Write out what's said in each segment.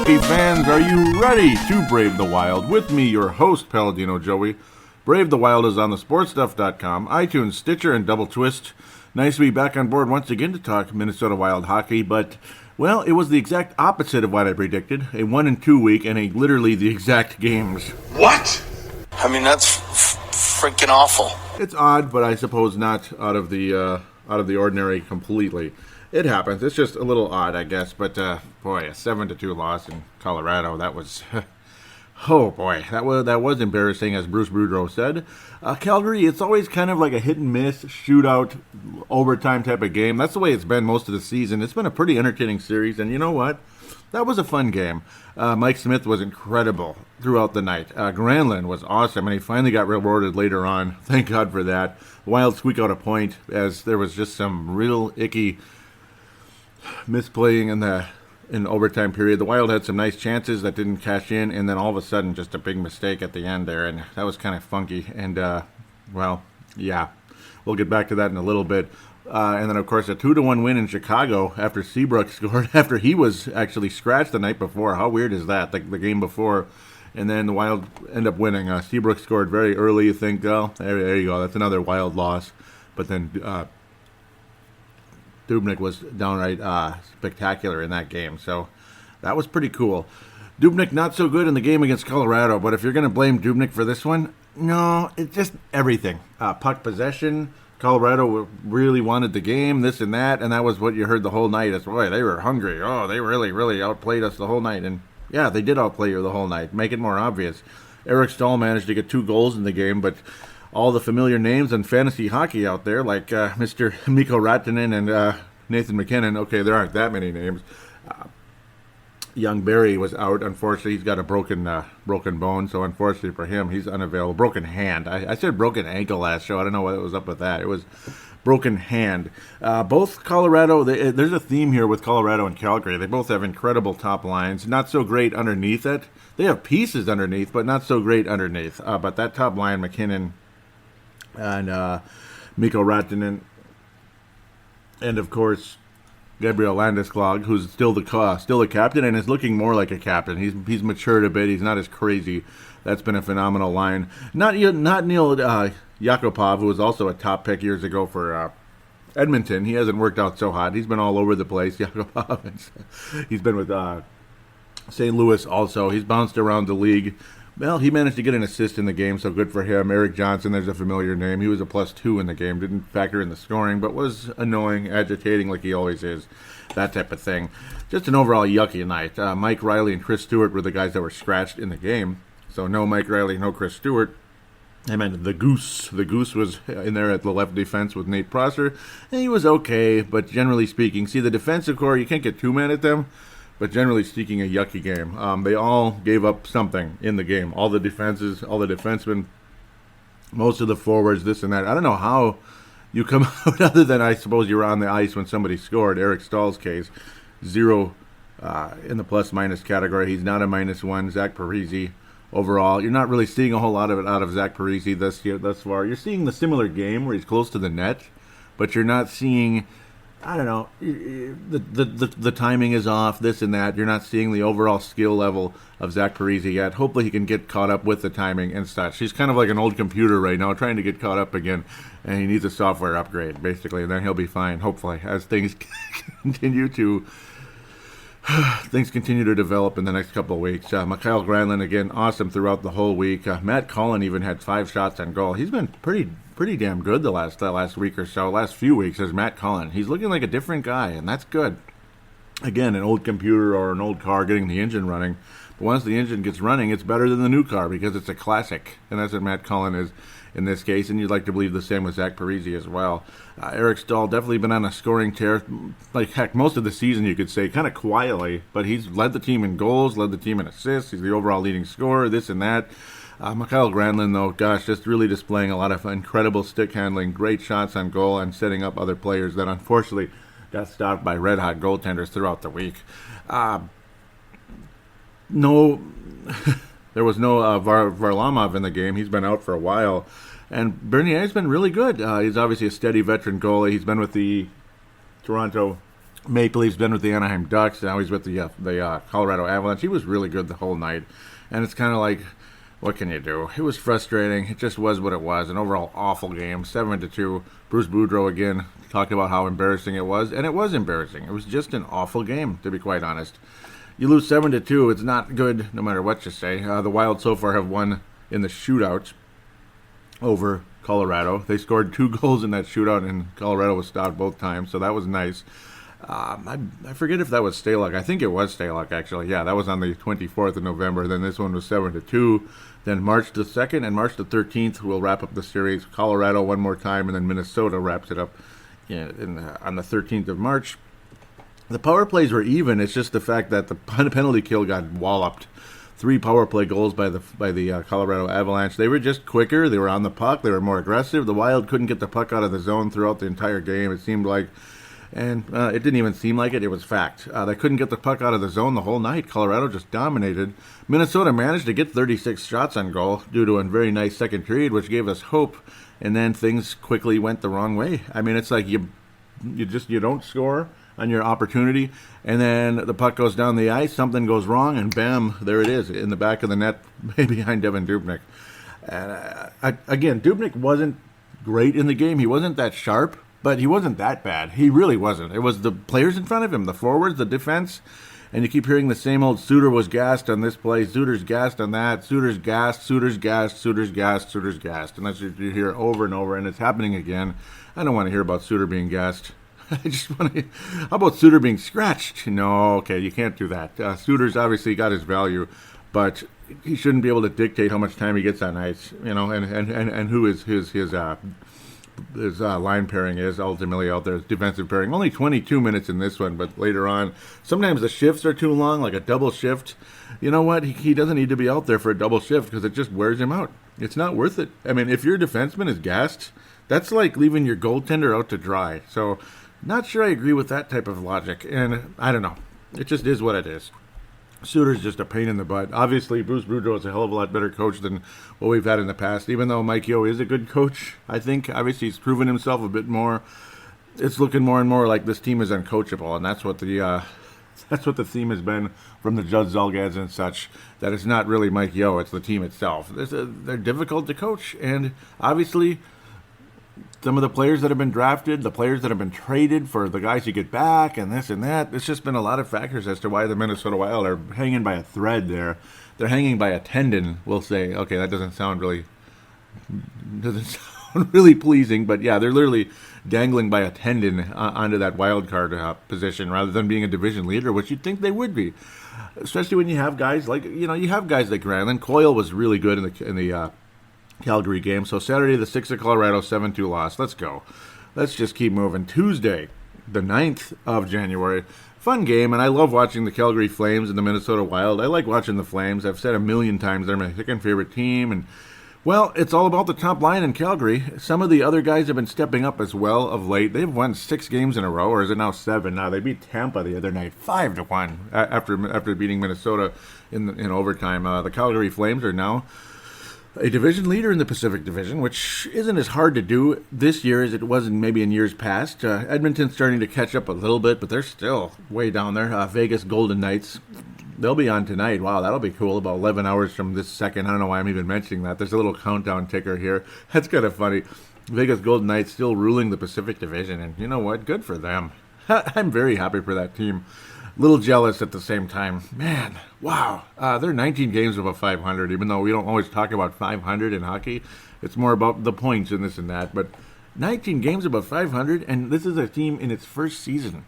hockey fans, are you ready to brave the wild? With me, your host, Paladino Joey. Brave the Wild is on the sportstuff.com, iTunes, Stitcher, and Double Twist. Nice to be back on board once again to talk Minnesota Wild hockey, but, well, it was the exact opposite of what I predicted. A 1-2 week and literally the exact games. What? I mean, that's freaking awful. It's odd, but I suppose not out of the ordinary completely. It happens. It's just a little odd, I guess. But, boy, a 7-2 loss in Colorado, that was... oh, boy, that was embarrassing, as Bruce Boudreau said. Calgary, it's always kind of like a hit-and-miss, shootout, overtime type of game. That's the way it's been most of the season. It's been a pretty entertaining series, and you know what? That was a fun game. Mike Smith was incredible throughout the night. Granlund was awesome, and he finally got rewarded later on. Thank God for that. The Wild squeak out a point, as there was just some real icky misplaying in the overtime period. The Wild had some nice chances that didn't cash in, and then all of a sudden just a big mistake at the end there, and that was kind of funky. And, well, yeah, we'll get back to that in a little bit. And then, of course, a 2-1 win in Chicago after Seabrook scored, after he was actually scratched the night before. How weird is that, the game before? And then the Wild end up winning. Seabrook scored very early, you think, oh, there you go, that's another Wild loss. But then Dubnyk was downright spectacular in that game, so that was pretty cool. Dubnyk not so good in the game against Colorado, but if you're going to blame Dubnyk for this one, no, it's just everything. Puck possession, Colorado really wanted the game, this and that was what you heard the whole night. As boy, they were hungry. Oh, they really outplayed us the whole night, and yeah, they did outplay you the whole night. Make it more obvious. Eric Stahl managed to get 2 goals in the game, but all the familiar names in fantasy hockey out there, like Mr. Mikko Rantanen and Nathan MacKinnon. Okay, there aren't that many names. Young Barry was out. Unfortunately, he's got a broken bone, so unfortunately for him, he's unavailable. Broken hand. I said broken ankle last show. I don't know what was up with that. It was broken hand. Both Colorado, there's a theme here with Colorado and Calgary. They both have incredible top lines. Not so great underneath it. They have pieces underneath, but not so great underneath. But that top line, McKinnon and Mikko Rantanen, and of course Gabriel Landeskog, who's still the captain and is looking more like a captain. He's matured a bit. He's not as crazy. That's been a phenomenal line. Not Neil Yakupov, who was also a top pick years ago for Edmonton. He hasn't worked out so hot. He's been all over the place. Yakupov. He's been with St. Louis also. He's bounced around the league. Well, he managed to get an assist in the game, so good for him. Eric Johnson, there's a familiar name. He was a +2 in the game. Didn't factor in the scoring, but was annoying, agitating like he always is. That type of thing. Just an overall yucky night. Mike Riley and Chris Stewart were the guys that were scratched in the game. So no Mike Riley, no Chris Stewart. I meant the Goose. The Goose was in there at the left defense with Nate Prosser. And he was okay, but generally speaking, see, the defensive core, you can't get too mad at them. But generally speaking, a yucky game. They all gave up something in the game. All the defenses, all the defensemen, most of the forwards, this and that. I don't know how you come out other than I suppose you were on the ice when somebody scored. Eric Stahl's case, 0 in the plus-minus category. He's not a -1. Zach Parise overall. You're not really seeing a whole lot of it out of Zach Parise thus far. You're seeing the similar game where he's close to the net, but you're not seeing... I don't know, the timing is off, this and that. You're not seeing the overall skill level of Zach Parise yet. Hopefully he can get caught up with the timing and such. He's kind of like an old computer right now, trying to get caught up again, and he needs a software upgrade, basically, and then he'll be fine, hopefully, as things continue to develop in the next couple of weeks. Mikael Granlund, again, awesome throughout the whole week. Matt Cullen even had 5 shots on goal. He's been pretty damn good the last week or so, last few weeks, as Matt Cullen. He's looking like a different guy, and that's good. Again, an old computer or an old car getting the engine running. But once the engine gets running, it's better than the new car because it's a classic, and that's what Matt Cullen is in this case, and you'd like to believe the same with Zach Parise as well. Eric Stahl definitely been on a scoring tear, like heck, most of the season you could say, kind of quietly, but he's led the team in goals, led the team in assists, he's the overall leading scorer, this and that. Mikael Granlund, though, gosh, just really displaying a lot of incredible stick handling, great shots on goal, and setting up other players that unfortunately got stopped by red-hot goaltenders throughout the week. There was no Varlamov in the game. He's been out for a while. And Bernier's been really good. He's obviously a steady veteran goalie. He's been with the Toronto Maple Leaf's been with the Anaheim Ducks. Now he's with the Colorado Avalanche. He was really good the whole night. And it's kind of like, what can you do? It was frustrating. It just was what it was. An overall awful game, 7-2. Bruce Boudreau again talked about how embarrassing it was, and it was embarrassing. It was just an awful game, to be quite honest. You lose 7-2. It's not good, no matter what you say. The Wild so far have won in the shootout over Colorado. They scored 2 goals in that shootout, and Colorado was stopped both times, so that was nice. I forget if that was Stalock. I think it was Stalock, actually. Yeah, that was on the 24th of November. Then this one was 7-2. Then March the 2nd and March the 13th, we'll wrap up the series. Colorado one more time, and then Minnesota wraps it up on the 13th of March. The power plays were even. It's just the fact that the penalty kill got walloped. 3 power play goals by the Colorado Avalanche. They were just quicker. They were on the puck. They were more aggressive. The Wild couldn't get the puck out of the zone throughout the entire game, it seemed like. And it didn't even seem like it. It was fact. They couldn't get the puck out of the zone the whole night. Colorado just dominated. Minnesota managed to get 36 shots on goal due to a very nice second period, which gave us hope. And then things quickly went the wrong way. I mean, it's like you don't score on your opportunity, and then the puck goes down the ice, something goes wrong, and bam, there it is in the back of the net behind Devan Dubnyk. And again, Dubnyk wasn't great in the game. He wasn't that sharp. But he wasn't that bad. He really wasn't. It was the players in front of him, the forwards, the defense. And you keep hearing the same old Suter was gassed on this play, Suter's gassed on that, Suter's gassed, Suter's gassed, Suter's gassed, Suter's gassed. And that's what you hear over and over, and it's happening again. I don't want to hear about Suter being gassed. I just want to. How about Suter being scratched? No, okay, you can't do that. Suter's obviously got his value, but he shouldn't be able to dictate how much time he gets on ice, and who is his line pairing is ultimately out there. His defensive pairing. Only 22 minutes in this one, but later on, sometimes the shifts are too long, like a double shift. You know what? He doesn't need to be out there for a double shift because it just wears him out. It's not worth it. I mean, if your defenseman is gassed, that's like leaving your goaltender out to dry. So, not sure I agree with that type of logic. And I don't know. It just is what it is. Suter's just a pain in the butt. Obviously, Bruce Boudreau is a hell of a lot better coach than what we've had in the past. Even though Mike Yeo is a good coach, I think obviously he's proven himself a bit more. It's looking more and more like this team is uncoachable, and that's what the theme has been from the Judd Zulgads and such. That it's not really Mike Yeo; it's the team itself. They're difficult to coach, and obviously, some of the players that have been drafted, the players that have been traded for the guys you get back, and this and that. It's just been a lot of factors as to why the Minnesota Wild are hanging by a thread there. They're hanging by a tendon, we'll say. Okay, that doesn't sound really pleasing, but yeah, they're literally dangling by a tendon onto that wild card position rather than being a division leader, which you'd think they would be. Especially when you have guys like, you have guys like Granlund. Coyle was really good in the Calgary game. So Saturday the 6th of Colorado, 7-2 loss. Let's go. Let's just keep moving. Tuesday, the 9th of January. Fun game, and I love watching the Calgary Flames and the Minnesota Wild. I like watching the Flames. I've said a million times they're my second favorite team. And, well, it's all about the top line in Calgary. Some of the other guys have been stepping up as well of late. They've won 6 games in a row, or is it now 7? Now they beat Tampa the other night 5-1 after beating Minnesota in overtime. The Calgary Flames are now a division leader in the Pacific Division, which isn't as hard to do this year as it was maybe in years past. Edmonton's starting to catch up a little bit, but they're still way down there. Vegas Golden Knights, they'll be on tonight. Wow, that'll be cool. About 11 hours from this second. I don't know why I'm even mentioning that. There's a little countdown ticker here. That's kind of funny. Vegas Golden Knights still ruling the Pacific Division, and you know what? Good for them. I'm very happy for that team. Little jealous at the same time. Man, wow. They're 19 games above 500, even though we don't always talk about 500 in hockey. It's more about the points and this and that. But 19 games above 500, and this is a team in its first season.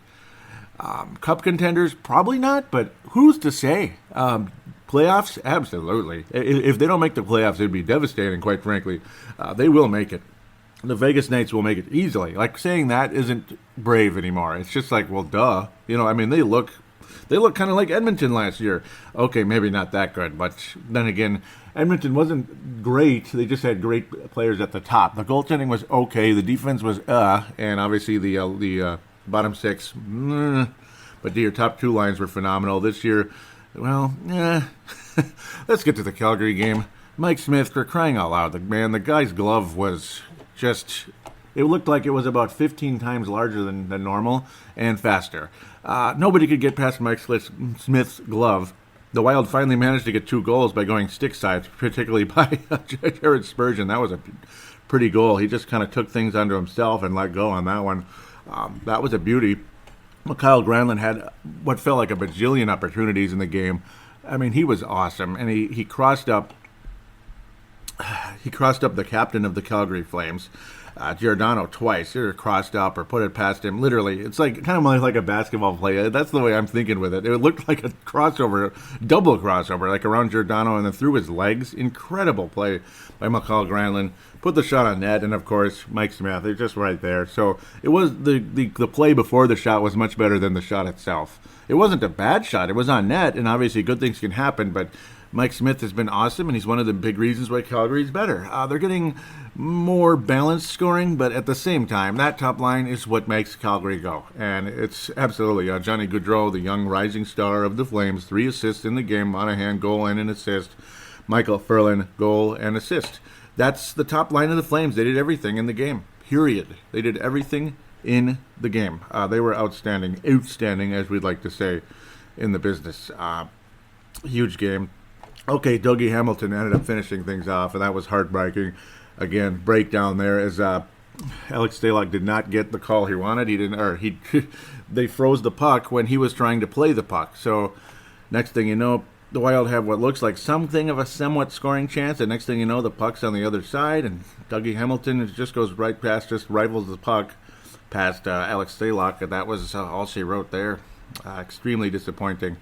Cup contenders, probably not, but who's to say? Playoffs, absolutely. If they don't make the playoffs, it'd be devastating, quite frankly. They will make it. The Vegas Knights will make it easily. Like, saying that isn't brave anymore. It's just like, well, duh. I mean, they look kind of like Edmonton last year. Okay, maybe not that good, but then again, Edmonton wasn't great. They just had great players at the top. The goaltending was okay. The defense was and obviously the bottom 6. But your top 2 lines were phenomenal this year. Well, let's get to the Calgary game. Mike Smith, for crying out loud, the guy's glove was just It looked like it was about 15 times larger than normal and faster. Nobody could get past Mike Smith's glove. The Wild finally managed to get 2 goals by going stick sides, particularly by Jared Spurgeon. That was a pretty goal. He just kind of took things onto himself and let go on that one. That was a beauty. Mikhail Granlund had what felt like a bajillion opportunities in the game. I mean, he was awesome, and he crossed up. He crossed up the captain of the Calgary Flames, Giordano, twice. Either crossed up or put it past him. Literally, it's like kind of like a basketball play. That's the way I'm thinking with it. It looked like a crossover, double crossover, like around Giordano and then through his legs. Incredible play by Mikhail Granlund. Put the shot on net, and of course Mike Smith. They're just right there. So it was the play before the shot was much better than the shot itself. It wasn't a bad shot. It was on net, and obviously good things can happen, but Mike Smith has been awesome, and he's one of the big reasons why Calgary's better. They're getting more balanced scoring, but at the same time, that top line is what makes Calgary go. And it's absolutely Johnny Gaudreau, the young rising star of the Flames, 3 assists in the game, Monahan, goal and an assist. Michael Ferland, goal and assist. That's the top line of the Flames. They did everything in the game, period. They did everything in the game. They were outstanding, as we'd like to say in the business. Huge game. Okay, Dougie Hamilton ended up finishing things off, and that was heartbreaking. Again, breakdown there as Alex Stalock did not get the call he wanted. He didn't, or he they froze the puck when he was trying to play the puck. So next thing you know, the Wild have what looks like something of a somewhat scoring chance, and next thing you know, the puck's on the other side, and Dougie Hamilton just goes right past, just rifles the puck past Alex Stalock, and that was all she wrote there. Extremely disappointing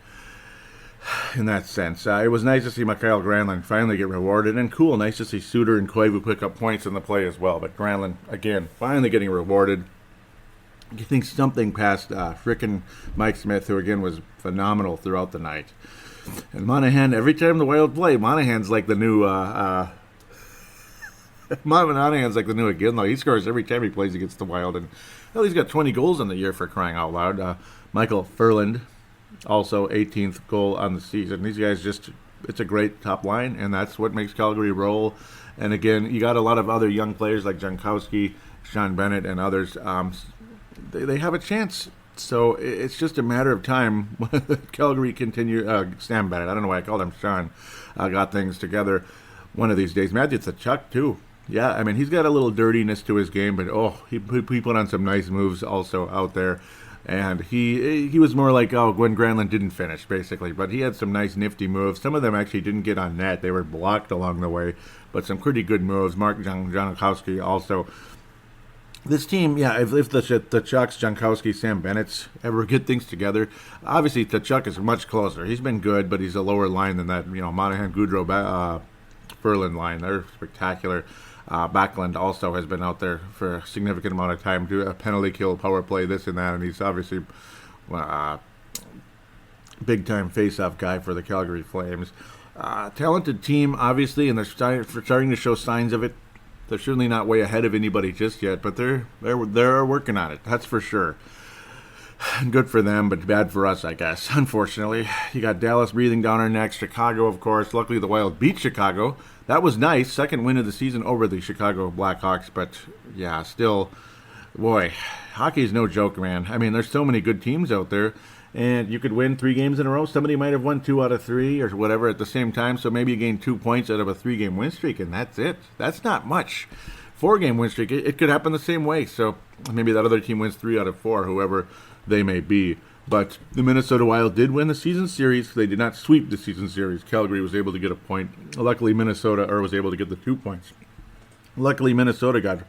in that sense. It was nice to see Mikhail Granlund finally get rewarded, and cool, nice to see Suter and Koivu pick up points in the play as well, but Granlund, again, finally getting rewarded. You think something past frickin' Mike Smith, who again was phenomenal throughout the night. And Monahan, every time the Wild play, Monahan's like the new Monahan's like the new Iginla. He scores every time he plays against the Wild, and well, he's got 20 goals in the year, for crying out loud. Michael Ferland, also 18th goal on the season. These guys it's a great top line, and that's what makes Calgary roll. And again, you got a lot of other young players like Jankowski, Sean Bennett, and others. They have a chance. So it's just a matter of time when Calgary continue. Sam Bennett, I don't know why I called him Sean, got things together one of these days. Matthew Tkachuk, too. Yeah, I mean, he's got a little dirtiness to his game, but he put on some nice moves also out there. And he was more like, Gwen Granlund didn't finish, basically. But he had some nice, nifty moves. Some of them actually didn't get on net. They were blocked along the way. But some pretty good moves. Mark Jankowski also. This team, yeah, if the Tkachuks, Jankowski, Sam Bennett's ever get things together, obviously Tkachuk is much closer. He's been good, but he's a lower line than that, Monahan, Gaudreau, Ferland line. They're spectacular. Backlund also has been out there for a significant amount of time, do a penalty kill, power play, this and that, and he's obviously big-time face-off guy for the Calgary Flames. Talented team, obviously, and they're starting to show signs of it. They're certainly not way ahead of anybody just yet, but they're working on it, that's for sure. Good for them, but bad for us, I guess, unfortunately. You got Dallas breathing down our necks, Chicago, of course. Luckily, the Wild beat Chicago. That was nice. Second win of the season over the Chicago Blackhawks, but yeah, still, boy, hockey is no joke, man. I mean, there's so many good teams out there, and you could win 3 games in a row. Somebody might have won 2 out of 3 or whatever at the same time, so maybe you gain 2 points out of a 3-game win streak, and that's it. That's not much. 4-game win streak, it could happen the same way, so maybe that other team wins 3 out of 4, whoever they may be. But the Minnesota Wild did win the season series. They did not sweep the season series. Calgary was able to get a point. Luckily, Minnesota was able to get the 2 points. Luckily, Minnesota got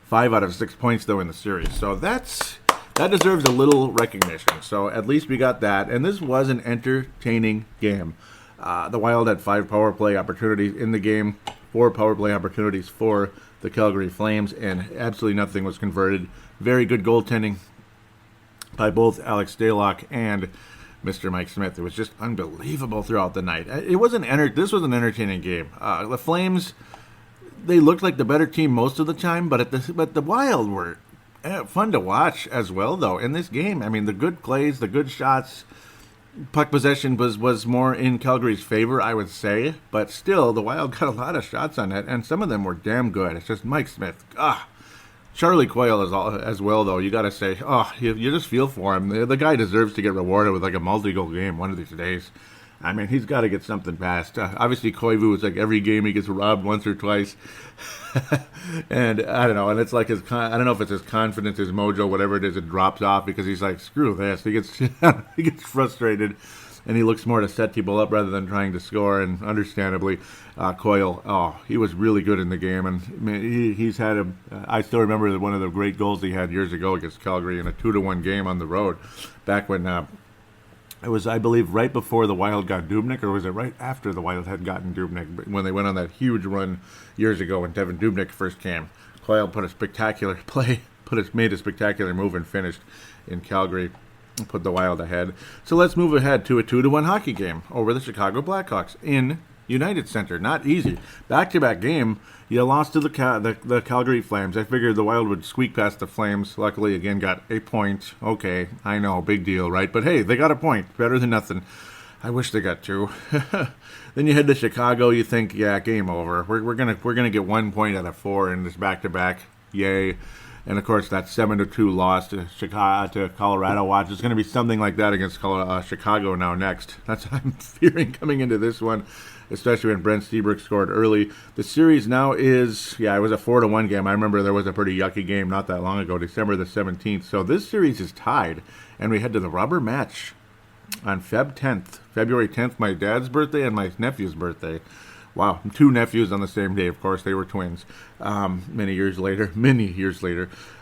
5 out of 6 points, though, in the series. So that deserves a little recognition. So at least we got that. And this was an entertaining game. The Wild had 5 power play opportunities in the game, 4 power play opportunities for the Calgary Flames, and absolutely nothing was converted. Very good goaltending by both Alex Stalock and Mr. Mike Smith. It was just unbelievable throughout the night. This was an entertaining game. The Flames, they looked like the better team most of the time, but the Wild were fun to watch as well, though, in this game. I mean, the good plays, the good shots, puck possession was more in Calgary's favor, I would say, but still, the Wild got a lot of shots on it, and some of them were damn good. It's just Mike Smith. Charlie Coyle as well, though. You got to say, you just feel for him. The guy deserves to get rewarded with like a multi-goal game one of these days. I mean, he's got to get something passed. Obviously, Koivu is like every game he gets robbed once or twice. And I don't know. And it's like I don't know if it's his confidence, his mojo, whatever it is, it drops off because he's like, screw this. He gets he gets frustrated, and he looks more to set people up rather than trying to score. And understandably, Coyle, he was really good in the game, and I mean, he's had a. I still remember one of the great goals he had years ago against Calgary in a 2-1 game on the road, back when. It was, I believe, right before the Wild got Dubnyk, or was it right after the Wild had gotten Dubnyk, when they went on that huge run years ago when Devin Dubnyk first came. Coyle put a spectacular play, made a spectacular move and finished in Calgary, and put the Wild ahead. So let's move ahead to a 2-1 hockey game over the Chicago Blackhawks in United Center. Not easy. Back-to-back game. You lost to the Calgary Flames. I figured the Wild would squeak past the Flames. Luckily, again, got a point. Okay, I know, big deal, right? But hey, they got a point. Better than nothing. I wish they got two. Then you head to Chicago. You think, yeah, game over. We're gonna get 1 point out of 4 in this back-to-back. Yay! And of course, that 7-2 loss to Colorado. Watch, it's going to be something like that against Chicago now next. That's what I'm fearing coming into this one, especially when Brent Seabrook scored early. The series now is, it was a 4-1 game. I remember there was a pretty yucky game not that long ago, December the 17th. So this series is tied, and we head to the rubber match on February 10th, my dad's birthday and my nephew's birthday. Wow, 2 nephews on the same day. Of course, they were twins. Many years later,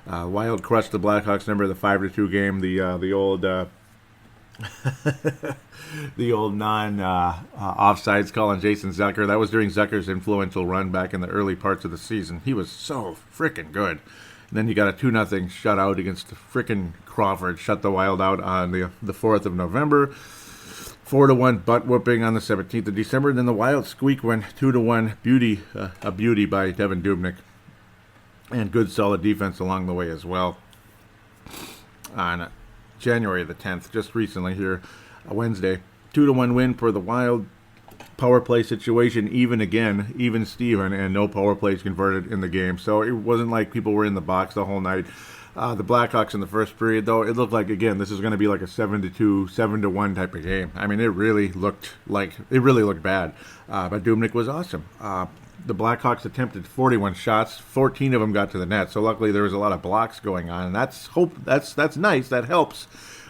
Wild crushed the Blackhawks. Remember the 5-2 game, the old the old offsides call on Jason Zucker. That was during Zucker's influential run back in the early parts of the season. He was so freaking good. And then you got a 2-0 shutout against freaking Crawford. Shut the Wild out on the 4th of November. 4-1 butt whooping on the 17th of December. And then the Wild squeak went 2-1 a beauty by Devin Dubnyk. And good solid defense along the way as well. On January the 10th, just recently here, Wednesday. 2-1 win for the Wild. Power play situation, even Steven, and no power plays converted in the game. So it wasn't like people were in the box the whole night. The Blackhawks in the first period, though, it looked like, again, this is going to be like a 7-2, 7-1 type of game. I mean, it really looked bad. But Dubnyk was awesome. The Blackhawks attempted 41 shots, 14 of them got to the net. So luckily there was a lot of blocks going on, and that's nice, that helps.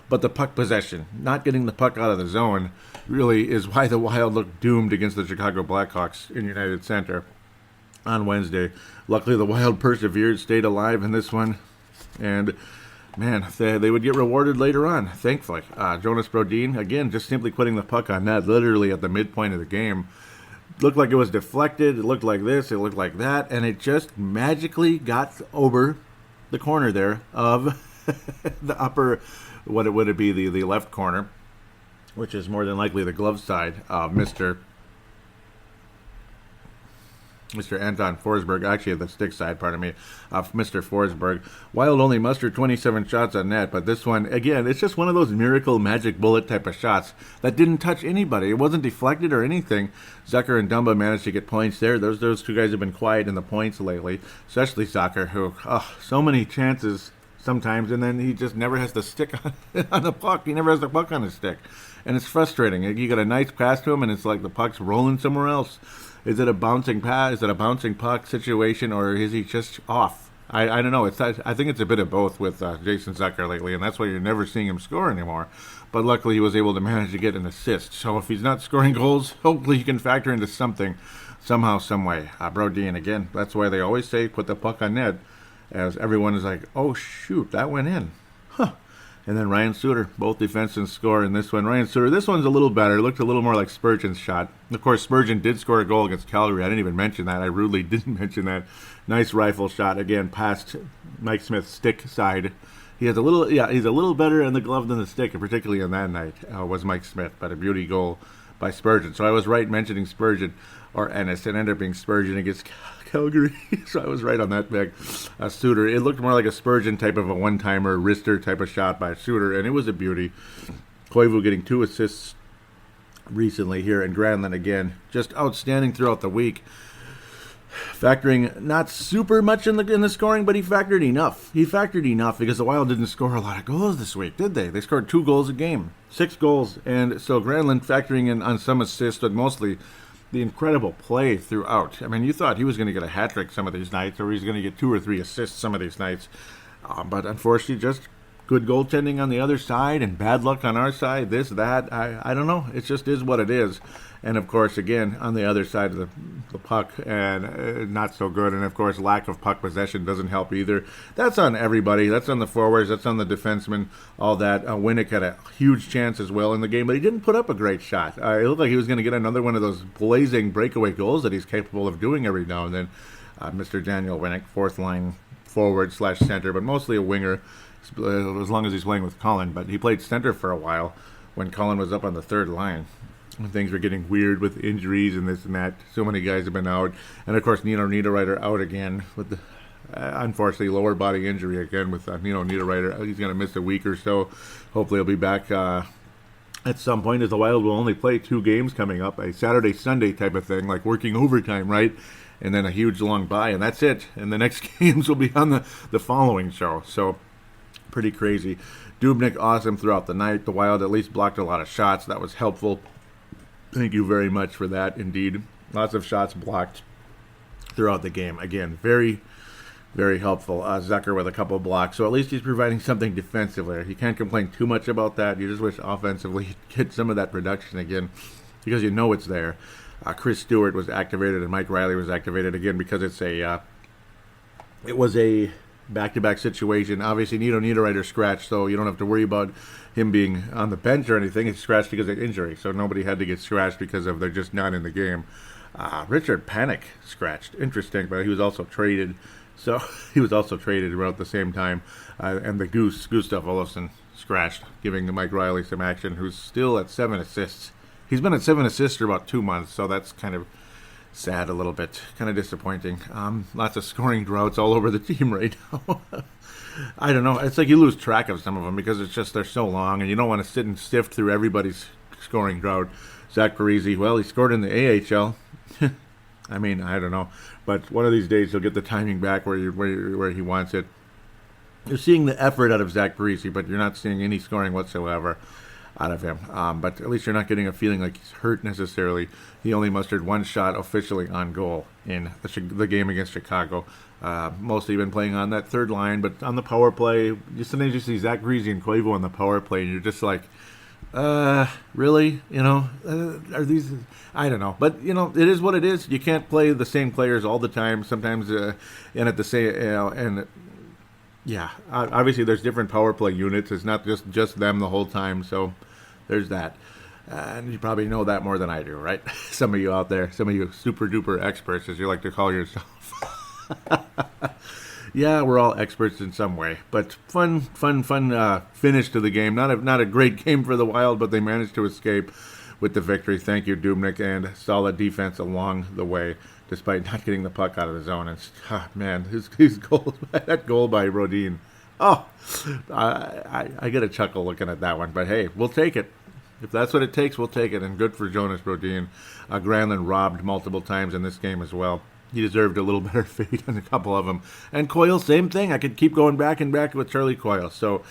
But the puck possession, not getting the puck out of the zone, really is why the Wild looked doomed against the Chicago Blackhawks in United Center on Wednesday. Luckily the Wild persevered, stayed alive in this one. And, man, they would get rewarded later on, thankfully. Jonas Brodin, again, just simply putting the puck on net, literally at the midpoint of the game. Looked like it was deflected, it looked like this, it looked like that, and it just magically got over the corner there of the upper, what would it be, the left corner, which is more than likely the glove side of Mr. Anton Forsberg, actually the stick side, of Mr. Forsberg. Wild only mustered 27 shots on net, but this one, again, it's just one of those miracle magic bullet type of shots that didn't touch anybody. It wasn't deflected or anything. Zucker and Dumba managed to get points there. Those two guys have been quiet in the points lately, especially Zucker, who, so many chances sometimes, and then he just never has the stick on the puck. He never has the puck on his stick, and it's frustrating. You got a nice pass to him, and it's like the puck's rolling somewhere else. Is it a bouncing pass? Is it a bouncing puck situation, or is he just off? I don't know. I think it's a bit of both with Jason Zucker lately, and that's why you're never seeing him score anymore. But luckily, he was able to manage to get an assist. So if he's not scoring goals, hopefully he can factor into something, somehow, some way. Brodin, again, that's why they always say put the puck on net, as everyone is like, oh shoot, that went in. Huh. And then Ryan Suter, both defensemen score in this one. Ryan Suter, this one's a little better. It looked a little more like Spurgeon's shot. Of course, Spurgeon did score a goal against Calgary. I didn't even mention that. I rudely didn't mention that. Nice rifle shot, again, past Mike Smith's stick side. He's a little better in the glove than the stick, particularly on that night, was Mike Smith. But a beauty goal by Spurgeon. So I was right mentioning Spurgeon, or Ennis. It ended up being Spurgeon against Calgary. So I was right on that pick. Suter, it looked more like a Spurgeon type of a one-timer, wrister type of shot by Suter, and it was a beauty. Koivu getting 2 assists recently here, and Granlund again, just outstanding throughout the week. factoring not super much in the scoring, but he factored enough. He factored enough because the Wild didn't score a lot of goals this week, did they? They scored 2 goals a game, 6 goals, and so Granlund factoring in on some assists, but mostly the incredible play throughout. I mean, you thought he was going to get a hat trick some of these nights, or he's going to get 2 or 3 assists some of these nights, but unfortunately, just good goaltending on the other side and bad luck on our side. This, that, I don't know. It just is what it is. And, of course, again, on the other side of the puck, and not so good. And, of course, lack of puck possession doesn't help either. That's on everybody. That's on the forwards. That's on the defensemen, all that. Winnick had a huge chance as well in the game, but he didn't put up a great shot. It looked like he was going to get another one of those blazing breakaway goals that he's capable of doing every now and then. Mr. Daniel Winnick, fourth-line forward/center, but mostly a winger, as long as he's playing with Colin. But he played center for a while when Colin was up on the third line. When things were getting weird with injuries and this and that. So many guys have been out. And, of course, Nino Niederreiter out again with the, unfortunately, lower body injury again with Nino Niederreiter. He's going to miss a week or so. Hopefully he'll be back at some point, as the Wild will only play 2 games coming up, a Saturday-Sunday type of thing, like working overtime, right? And then a huge long bye, and that's it. And the next games will be on the following show. So, pretty crazy. Dubnyk, awesome throughout the night. The Wild at least blocked a lot of shots. That was helpful. Thank you very much for that, indeed. Lots of shots blocked throughout the game. Again, very, very helpful. Zucker with a couple of blocks. So at least he's providing something defensively. You can't complain too much about that. You just wish offensively he'd get some of that production again because you know it's there. Chris Stewart was activated and Mike Riley was activated again because it was a back-to-back situation. Obviously, Nino Niederreiter scratched, so you don't have to worry about him being on the bench or anything. He's scratched because of injury, so nobody had to get scratched because of they're just not in the game. Richard Panik scratched. Interesting, but he was also traded. So he was also traded around the same time. And the Gustav Olofsson, scratched, giving Mike Riley some action, who's still at 7 assists. He's been at 7 assists for about 2 months, so that's kind of sad a little bit. Kind of disappointing. Lots of scoring droughts all over the team right now. I don't know. It's like you lose track of some of them because it's just they're so long, and you don't want to sit and sift through everybody's scoring drought. Zach Parise, well, he scored in the AHL. I mean, I don't know. But one of these days he'll get the timing back where he wants it. You're seeing the effort out of Zach Parise, but you're not seeing any scoring whatsoever out of him. But at least you're not getting a feeling like he's hurt necessarily. He only mustered 1 shot officially on goal in the game against Chicago. Mostly been playing on that third line, but on the power play, sometimes you see Zach Parise and Koivu on the power play, and you're just like, really? You know, are these? I don't know. But, you know, it is what it is. You can't play the same players all the time. Sometimes, and at the same, and yeah, obviously there's different power play units. It's not just them the whole time. So there's that. And you probably know that more than I do, right? Some of you out there, some of you super duper experts, as you like to call yourself. Yeah, we're all experts in some way, but fun finish to the game. Not a great game for the Wild, but they managed to escape with the victory. Thank you, Dubnyk, and solid defense along the way, despite not getting the puck out of the zone. And man, his goal, that goal by Rodin. Oh, I get a chuckle looking at that one, but hey, we'll take it. If that's what it takes, we'll take it, and good for Jonas Rodin. Granlund robbed multiple times in this game as well. He deserved a little better fate on a couple of them. And Coyle, same thing. I could keep going back and back with Charlie Coyle. So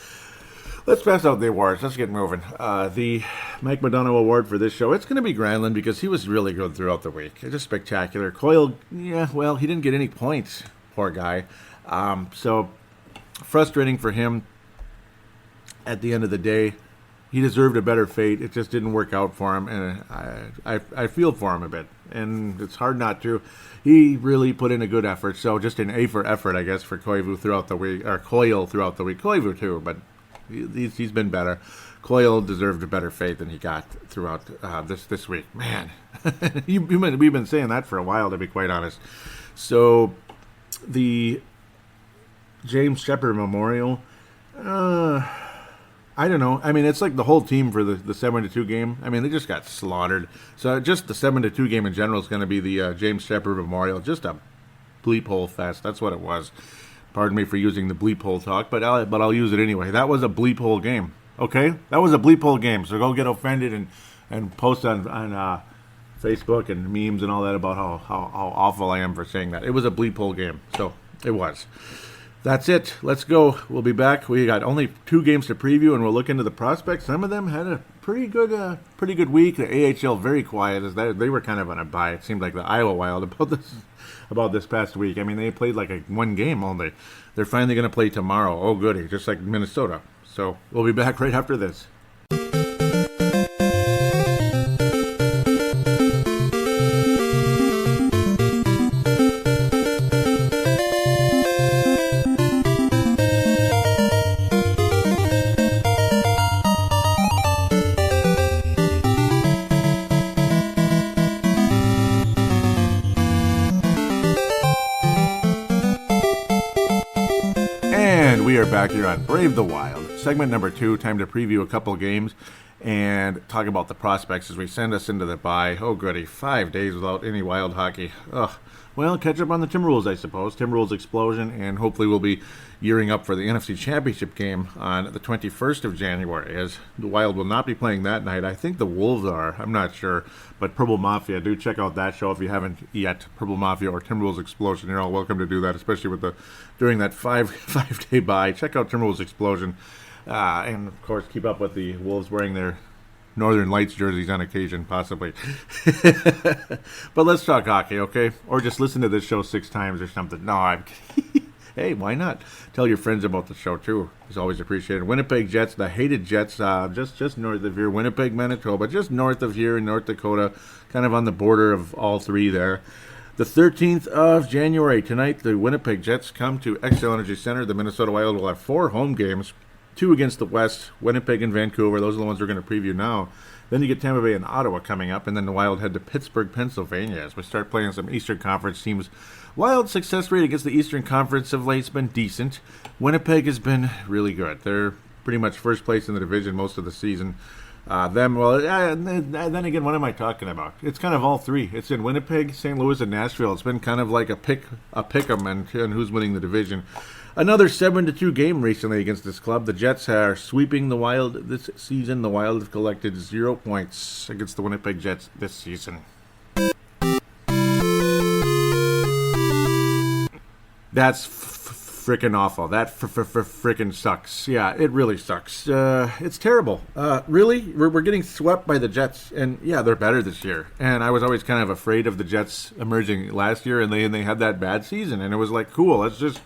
let's pass out the awards. Let's get moving. The Mike Modano Award for this show, it's going to be Granlund because he was really good throughout the week. It's just spectacular. Coyle, yeah, well, he didn't get any points. Poor guy. So frustrating for him at the end of the day. He deserved a better fate. It just didn't work out for him, and I feel for him a bit. And it's hard not to. He really put in a good effort. So just an A for effort, I guess, for Koivu throughout the week, or Coyle throughout the week. Koivu too, but he's been better. Coyle deserved a better fate than he got throughout this week. Man, we've been saying that for a while, to be quite honest. So the James Shepard Memorial. I don't know. I mean, it's like the whole team for the 7-2 game. I mean, they just got slaughtered. So just the 7-2 game in general is going to be the James Shepard Memorial. Just a bleep hole fest. That's what it was. Pardon me for using the bleep hole talk, but I'll use it anyway. That was a bleep hole game. Okay? That was a bleep hole game. So go get offended and post on Facebook and memes and all that about how awful I am for saying that. It was a bleep hole game, so it was. That's it. Let's go. We'll be back. We got only 2 games to preview, and we'll look into the prospects. Some of them had a pretty good week. The AHL very quiet, as they were kind of on a bye. It seemed like the Iowa Wild about this past week. I mean, they played like one game only. They're finally going to play tomorrow. Oh, goody, just like Minnesota. So we'll be back right after this. We are back here on Brave the Wild, segment number 2. Time to preview a couple games and talk about the prospects as we send us into the bye. Oh, goody, 5 days without any Wild hockey. Ugh. Well, catch up on the Timberwolves, I suppose. Timberwolves explosion, and hopefully we'll be gearing up for the NFC Championship game on the 21st of January, as the Wild will not be playing that night. I think the Wolves are. I'm not sure. But Purple Mafia, do check out that show if you haven't yet. Purple Mafia or Timberwolves Explosion. You're all welcome to do that, especially during that five-day bye. Check out Timberwolves Explosion. And, of course, keep up with the Wolves wearing their Northern Lights jerseys on occasion, possibly. But let's talk hockey, okay? Or just listen to this show 6 times or something. No, I'm kidding. Hey, why not? Tell your friends about the show, too. It's always appreciated. Winnipeg Jets, the hated Jets, just north of here. Winnipeg, Manitoba, just north of here in North Dakota, kind of on the border of all 3 there. The 13th of January, tonight, the Winnipeg Jets come to Xcel Energy Center. The Minnesota Wild will have 4 home games. 2 against the West, Winnipeg and Vancouver. Those are the ones we're going to preview now. Then you get Tampa Bay and Ottawa coming up, and then the Wild head to Pittsburgh, Pennsylvania, as we start playing some Eastern Conference teams. Wild success rate against the Eastern Conference of late has been decent. Winnipeg has been really good. They're pretty much first place in the division most of the season. Then again, what am I talking about? It's kind of all 3. It's in Winnipeg, St. Louis, and Nashville. It's been kind of like a pick 'em and who's winning the division. Another 7-2 game recently against this club. The Jets are sweeping the Wild this season. The Wild have collected 0 points against the Winnipeg Jets this season. That's freaking awful. That freaking sucks. Yeah, it really sucks. It's terrible. Really? We're getting swept by the Jets, and yeah, they're better this year. And I was always kind of afraid of the Jets emerging last year, and they had that bad season, and it was like, cool, let's just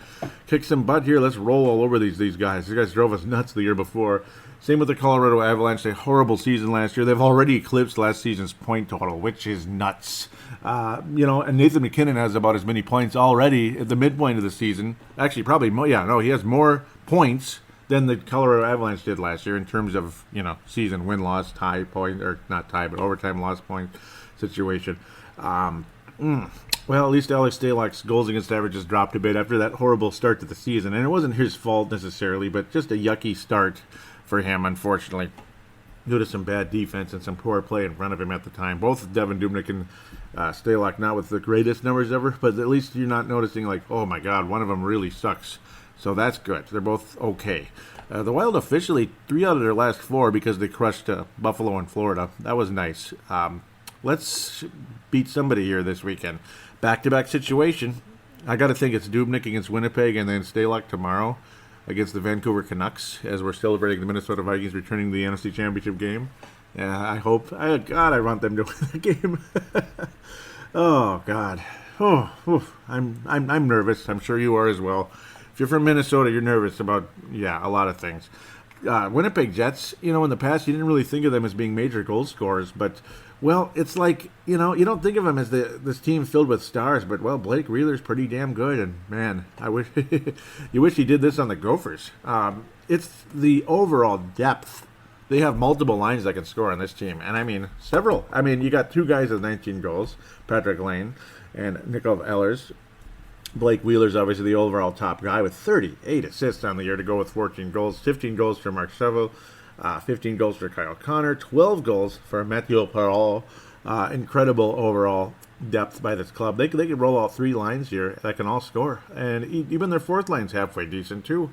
kick some butt here. Let's roll all over these guys. These guys drove us nuts the year before. Same with the Colorado Avalanche. A horrible season last year. They've already eclipsed last season's point total, which is nuts. And Nathan MacKinnon has about as many points already at the midpoint of the season. Actually, probably more. Yeah, no, he has more points than the Colorado Avalanche did last year in terms of, season win-loss, tie point, or not tie, but overtime loss point situation. Well, at least Alex Stalock's goals against average has dropped a bit after that horrible start to the season. And it wasn't his fault necessarily, but just a yucky start for him, unfortunately, due to some bad defense and some poor play in front of him at the time. Both Devin Dubnyk and Stalock, not with the greatest numbers ever, but at least you're not noticing, like, oh my God, one of them really sucks. So that's good. They're both okay. The Wild officially 3 out of their last 4 because they crushed Buffalo and Florida. That was nice. Let's beat somebody here this weekend. Back-to-back situation. I got to think it's Dubnyk against Winnipeg and then Stalock tomorrow against the Vancouver Canucks as we're celebrating the Minnesota Vikings returning to the NFC Championship game. I hope. God, I want them to win the game. Oh, God. I'm nervous. I'm sure you are as well. If you're from Minnesota, you're nervous about, a lot of things. Winnipeg Jets, in the past, you didn't really think of them as being major goal scorers, but, well, it's like, you don't think of them as this team filled with stars, but, well, Blake Wheeler's pretty damn good, and, man, I wish you wish he did this on the Gophers. It's the overall depth. They have multiple lines that can score on this team, and, I mean, several. I mean, you got 2 guys with 19 goals, Patrick Lane and Nikol Ehlers. Blake Wheeler's obviously the overall top guy with 38 assists on the year to go with 14 goals, 15 goals for Mark Seville, 15 goals for Kyle Connor, 12 goals for Mathieu Perreault. Incredible overall depth by this club. They can roll out 3 lines here that can all score, and even their 4th line's halfway decent too.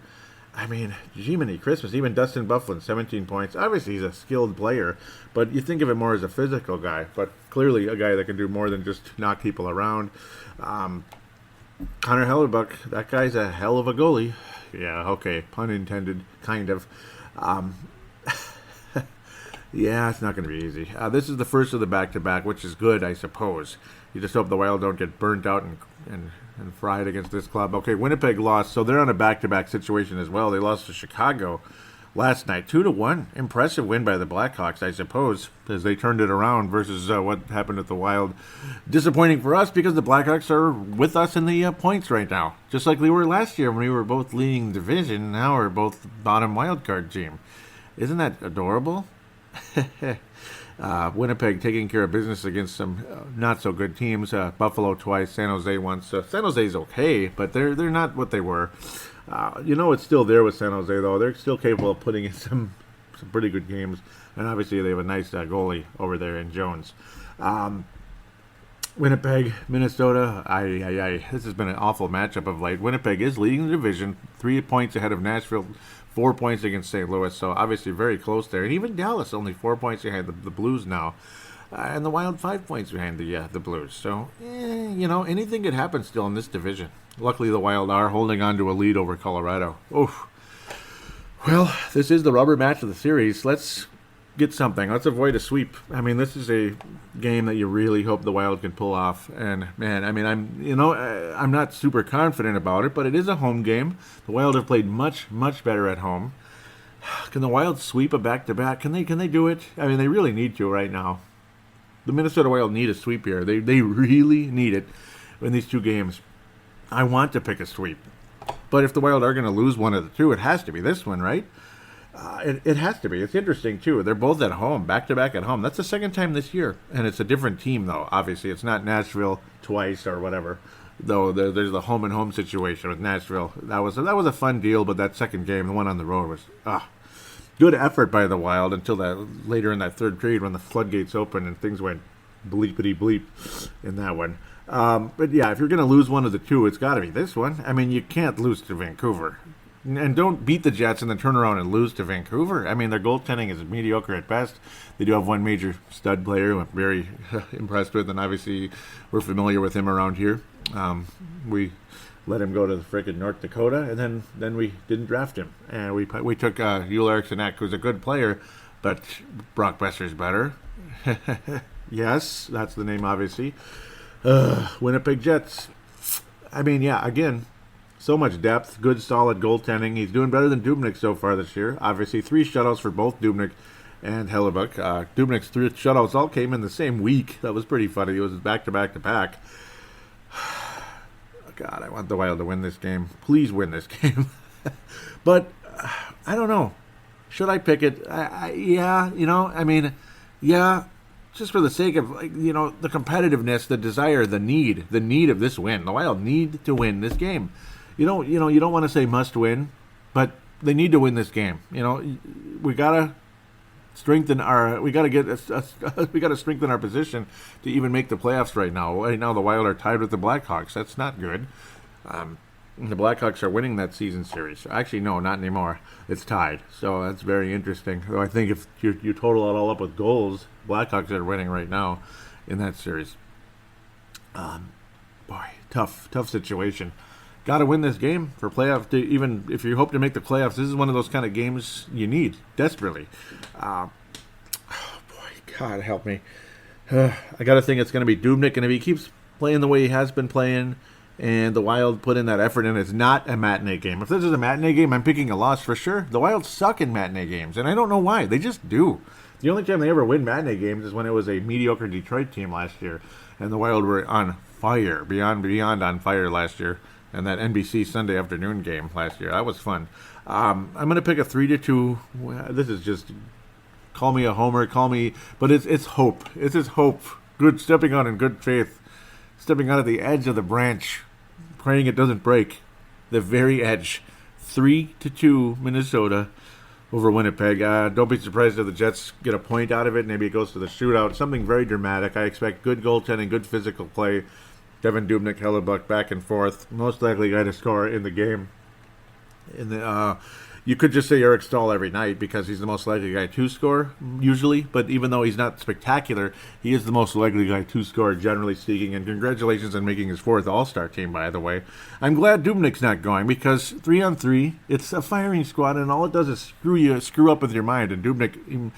I mean, Jiminy Christmas, even Dustin Bufflin, 17 points. Obviously, he's a skilled player, but you think of him more as a physical guy, but clearly a guy that can do more than just knock people around. Connor Hellebuck, that guy's a hell of a goalie. Yeah, okay, pun intended, kind of. Um, yeah, it's not going to be easy. This is the first of the back-to-back, which is good, I suppose. You just hope the Wild don't get burnt out and fried against this club. Okay, Winnipeg lost, so they're on a back-to-back situation as well. They lost to Chicago last night, 2-1. Impressive win by the Blackhawks, I suppose, as they turned it around versus what happened at the Wild. Disappointing for us because the Blackhawks are with us in the points right now, just like we were last year when we were both leading the division. Now we're both bottom wildcard team. Isn't that adorable? Winnipeg taking care of business against some not-so-good teams. Buffalo twice, San Jose once. San Jose's okay, but they're not what they were. It's still there with San Jose, though. They're still capable of putting in some pretty good games. And obviously they have a nice goalie over there in Jones. Winnipeg, Minnesota. This has been an awful matchup of late. Winnipeg is leading the division, 3 points ahead of Nashville, 4 points against St. Louis, so obviously very close there. And even Dallas only 4 points behind the Blues now. And the Wild 5 points behind the Blues. So, anything could happen still in this division. Luckily, the Wild are holding on to a lead over Colorado. Oof. Well, this is the rubber match of the series. Let's get something. Let's avoid a sweep. I mean, this is a game that you really hope the Wild can pull off. And, man, I mean, I'm not super confident about it, but it is a home game. The Wild have played much, much better at home. Can the Wild sweep a back-to-back? Can they do it? I mean, they really need to right now. The Minnesota Wild need a sweep here. They really need it in these two games. I want to pick a sweep. But if the Wild are going to lose one of the two, it has to be this one, right? It has to be. It's interesting, too. They're both at home, back-to-back at home. That's the second time this year. And it's a different team, though, obviously. It's not Nashville twice or whatever. Though there's the home-and-home situation with Nashville. That was a fun deal, but that second game, the one on the road, was good effort by the Wild until that later in that third period when the floodgates opened and things went bleepity-bleep in that one. But, yeah, if you're going to lose one of the two, it's got to be this one. I mean, you can't lose to Vancouver. And don't beat the Jets and then turn around and lose to Vancouver. I mean, their goaltending is mediocre at best. They do have one major stud player I'm very impressed with, and obviously we're familiar with him around here. We let him go to the frickin' North Dakota, and then we didn't draft him. And we took Yul Eriksson, who's a good player, but Brock Besser's better. Yes, that's the name, obviously. Winnipeg Jets. I mean, yeah, again, so much depth, good, solid goaltending. He's doing better than Dubnyk so far this year. Obviously, 3 shutouts for both Dubnyk and Hellebuck. Dubnyk's 3 shutouts all came in the same week. That was pretty funny. It was back-to-back-to-back. God, I want the Wild to win this game. Please win this game. But, I don't know. Should I pick it? Just for the sake of, the competitiveness, the desire, the need of this win. The Wild need to win this game. You don't want to say must win, but they need to win this game. We gotta strengthen our position to even make the playoffs right now. Right now, the Wild are tied with the Blackhawks. That's not good. The Blackhawks are winning that season series. Actually, no, not anymore. It's tied. So that's very interesting. So I think if you total it all up with goals, Blackhawks are winning right now in that series. Tough situation. Got to win this game for playoff. Even if you hope to make the playoffs, this is one of those kind of games you need desperately. God help me. I got to think it's going to be Dubnyk, and if he keeps playing the way he has been playing, and the Wild put in that effort, and it's not a matinee game. If this is a matinee game, I'm picking a loss for sure. The Wild suck in matinee games, and I don't know why. They just do. The only time they ever win matinee games is when it was a mediocre Detroit team last year, and the Wild were on fire, beyond on fire last year. And that NBC Sunday afternoon game last year. That was fun. I'm going to pick a 3-2. This is just, call me a homer, but it's hope. It's just hope. Good, stepping out in good faith. Stepping out at the edge of the branch. Praying it doesn't break. The very edge. 3-2 Minnesota over Winnipeg. Don't be surprised if the Jets get a point out of it. Maybe it goes to the shootout. Something very dramatic. I expect good goaltending, good physical play. Devin Dubnyk, Hellebuck, back and forth. Most likely guy to score in the game. And you could just say Eric Stahl every night because he's the most likely guy to score, usually. But even though he's not spectacular, he is the most likely guy to score, generally speaking. And congratulations on making his 4th All-Star team, by the way. I'm glad Dubnik's not going because 3-on-3, it's a firing squad, and all it does is screw up with your mind. And Dubnik,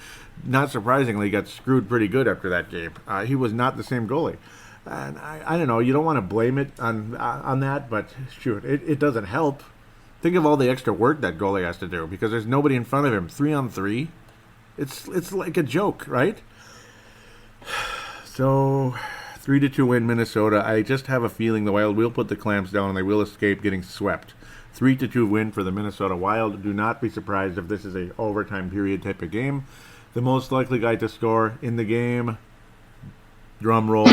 not surprisingly, got screwed pretty good after that game. He was not the same goalie. And I don't know, you don't want to blame it on that, but shoot, it doesn't help. Think of all the extra work that goalie has to do because there's nobody in front of him. 3-on-3, it's like a joke, right? So 3-2 win Minnesota. I just have a feeling the Wild will put the clamps down and they will escape getting swept. 3-2 win for the Minnesota Wild. Do not be surprised if this is a overtime period type of game. The most likely guy to score in the game, drum roll,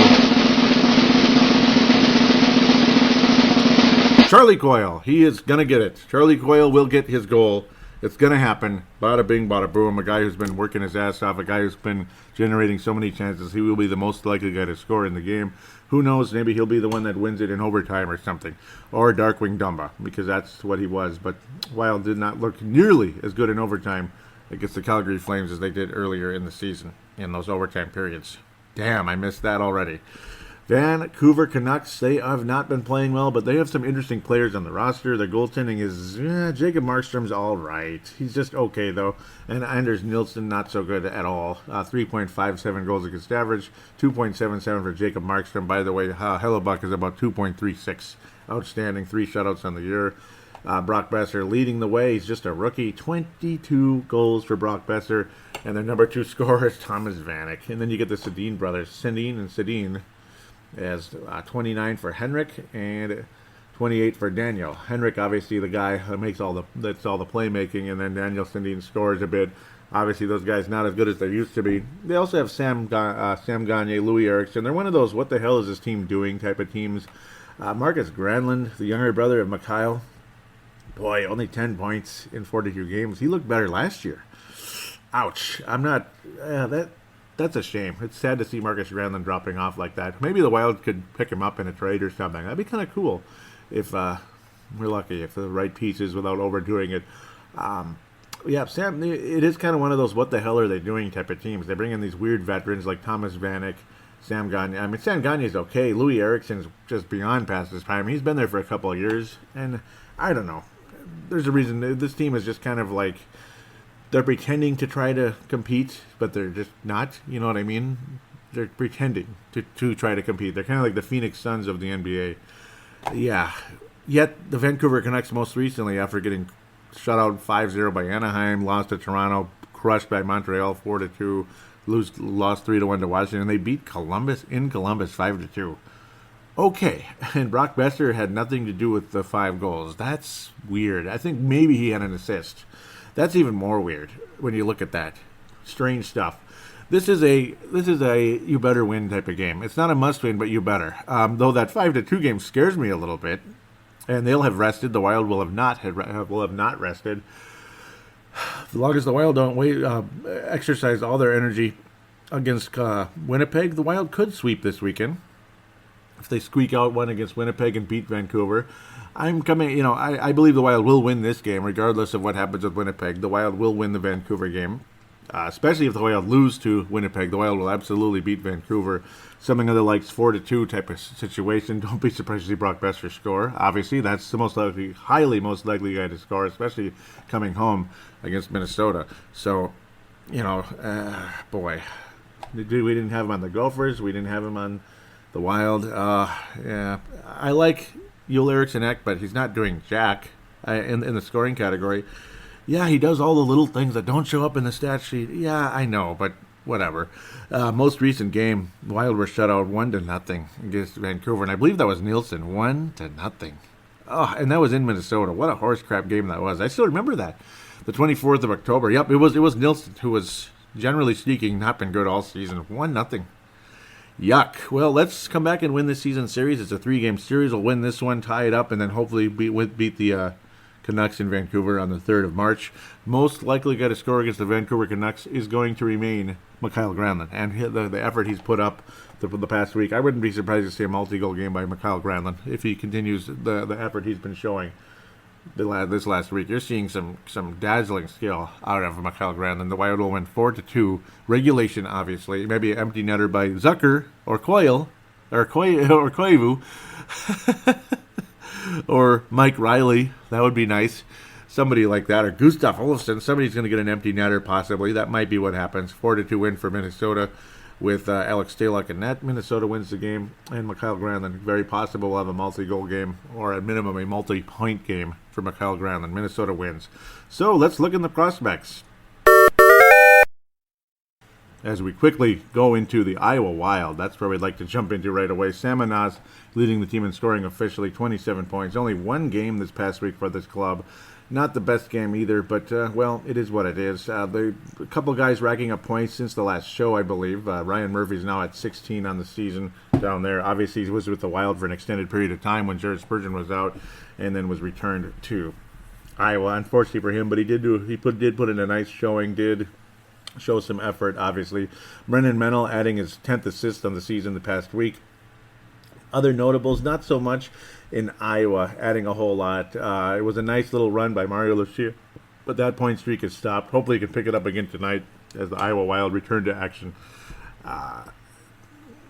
Charlie Coyle. He is going to get it. Charlie Coyle will get his goal. It's going to happen. Bada bing, bada boom. A guy who's been working his ass off. A guy who's been generating so many chances. He will be the most likely guy to score in the game. Who knows? Maybe he'll be the one that wins it in overtime or something. Or Darkwing Dumba, because that's what he was. But Wild did not look nearly as good in overtime against the Calgary Flames as they did earlier in the season in those overtime periods. Damn, I missed that already. Vancouver Canucks, they have not been playing well, but they have some interesting players on the roster. Their goaltending is, Jacob Markstrom's all right. He's just okay, though. And Anders Nilsson, not so good at all. 3.57 goals against average, 2.77 for Jacob Markstrom. By the way, Hellebuck is about 2.36. Outstanding, 3 shutouts on the year. Brock Besser leading the way. He's just a rookie. 22 goals for Brock Besser. And their number 2 scorer is Thomas Vanek. And then you get the Sedin brothers, Sedin and Sedin, as 29 for Henrik and 28 for Daniel. Henrik, obviously, the guy who makes all the playmaking, and then Daniel Sedin scores a bit. Obviously, those guys not as good as they used to be. They also have Sam Gagne, Louis Eriksson. They're one of those "what the hell is this team doing" type of teams. Marcus Granlund, the younger brother of Mikhail, boy, only 10 points in 42 games. He looked better last year. Ouch! I'm not. That's a shame. It's sad to see Marcus Granlund dropping off like that. Maybe the Wild could pick him up in a trade or something. That'd be kind of cool if we're lucky, if the right pieces without overdoing it. Sam, it is kind of one of those "what the hell are they doing" type of teams. They bring in these weird veterans like Thomas Vanek, Sam Gagne. I mean, Sam Gagne's okay. Louis Eriksson's just beyond past his prime. He's been there for a couple of years, and I don't know. There's a reason this team is just kind of like, they're pretending to try to compete, but they're just not. You know what I mean? They're pretending to try to compete. They're kind of like the Phoenix Suns of the NBA. Yeah. Yet the Vancouver Canucks most recently, after getting shut out 5-0 by Anaheim, lost to Toronto, crushed by Montreal 4-2, lost 3-1 to Washington, and they beat Columbus in Columbus 5-2. Okay, and Brock Besser had nothing to do with the 5 goals. That's weird. I think maybe he had an assist. That's even more weird when you look at that. Strange stuff. This is a you better win type of game. It's not a must win, but you better. Though that 5-2 game scares me a little bit, and they'll have rested. The Wild will have not rested. As long as the Wild don't exercise all their energy against Winnipeg, the Wild could sweep this weekend. If they squeak out one against Winnipeg and beat Vancouver, I believe the Wild will win this game, regardless of what happens with Winnipeg. The Wild will win the Vancouver game, especially if the Wild lose to Winnipeg. The Wild will absolutely beat Vancouver. Something of the likes 4-2 type of situation. Don't be surprised to see Brock Besser score. Obviously, that's the most likely guy to score, especially coming home against Minnesota. So, boy, we didn't have him on the Gophers. We didn't have him on the Wild. I like Joel Eriksson Ek, but he's not doing jack in the scoring category. Yeah, he does all the little things that don't show up in the stat sheet. Yeah, I know, but whatever. Most recent game, the Wild were shut out 1-0 against Vancouver, and I believe that was Nielsen, 1-0. Oh, and that was in Minnesota. What a horse crap game that was. I still remember that. The 24th of October. Yep, it was Nielsen, who was, generally speaking, not been good all season. 1-0. Yuck. Well, let's come back and win this season series. It's a 3-game series. We'll win this one, tie it up, and then hopefully beat the Canucks in Vancouver on the 3rd of March. Most likely guy to score against the Vancouver Canucks is going to remain Mikhail Granlund, and the effort he's put up the past week. I wouldn't be surprised to see a multi-goal game by Mikhail Granlund if he continues the effort he's been showing. this last week. You're seeing some dazzling skill out of Mikael Granlund. The Wild will win 4-2. Regulation, obviously. Maybe an empty netter by Zucker or Coyle or Koivu or Mike Riley. That would be nice. Somebody like that, or Gustav Olofsson. Somebody's going to get an empty netter, possibly. That might be what happens. 4-2 win for Minnesota with Alex Stalock in net. Minnesota wins the game, and Mikael Granlund, very possible, will have a multi-goal game, or at minimum a multi-point game for Mikael Granlund. Minnesota wins. So let's look in the prospects as we quickly go into the Iowa Wild. That's where we'd like to jump into right away. Samonaz leading the team in scoring officially, 27 points. Only one game this past week for this club. Not the best game either, but, well, it is what it is. A couple guys racking up points since the last show, I believe. Ryan Murphy's now at 16 on the season down there. Obviously, he was with the Wild for an extended period of time when Jared Spurgeon was out and then was returned to Iowa. Unfortunately for him, but he did put in a nice showing, did show some effort, obviously. Brendan Mennel adding his 10th assist on the season the past week. Other notables, not so much in Iowa, adding a whole lot. It was a nice little run by Mario Lucia, but that point streak is stopped. Hopefully he can pick it up again tonight as the Iowa Wild return to action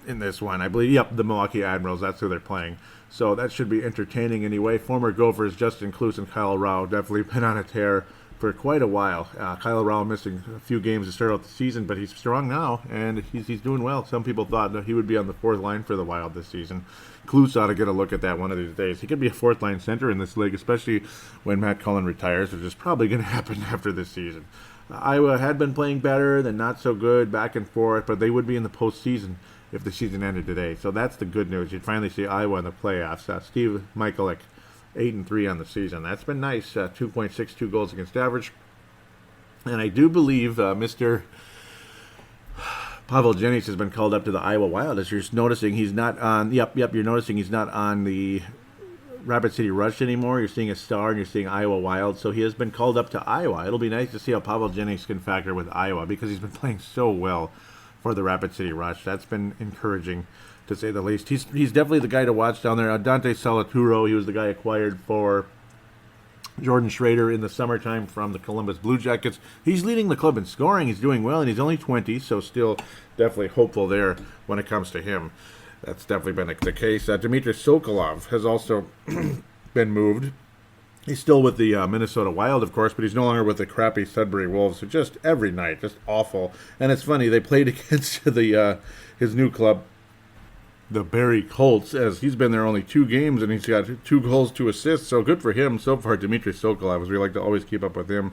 in this one. I believe, the Milwaukee Admirals, that's who they're playing. So that should be entertaining anyway. Former Gophers Justin Kloos and Kyle Rao definitely been on a tear for quite a while. Kyle Rao missing a few games to start out the season, but he's strong now, and he's doing well. Some people thought that he would be on the fourth line for the Wild this season. Kloos ought to get a look at that one of these days. He could be a fourth-line center in this league, especially when Matt Cullen retires, which is probably going to happen after this season. Iowa had been playing better, then not so good, back and forth, but they would be in the postseason if the season ended today. So that's the good news. You'd finally see Iowa in the playoffs. Steve Michaelic, 8-3 on the season. That's been nice. 2.62 goals against average. And I do believe Mr. Pavel Jennings has been called up to the Iowa Wild. As you're noticing, he's not on. You're noticing he's not on the Rapid City Rush anymore. You're seeing a star, and you're seeing Iowa Wild. So he has been called up to Iowa. It'll be nice to see how Pavel Jennings can factor with Iowa because he's been playing so well for the Rapid City Rush. That's been encouraging, to say the least. He's definitely the guy to watch down there. Dante Salaturo, he was the guy acquired for Jordan Schrader in the summertime from the Columbus Blue Jackets. He's leading the club in scoring. He's doing well, and he's only 20, so still definitely hopeful there when it comes to him. That's definitely been the case. Dmitry Sokolov has also been moved. He's still with the Minnesota Wild, of course, but he's no longer with the crappy Sudbury Wolves. So just every night, just awful. And it's funny, they played against his new club, the Barrie Colts, as he's been there only 2 games, and he's got 2 goals, 2 assists. So good for him so far, Dmitry Sokolov, as we like to always keep up with him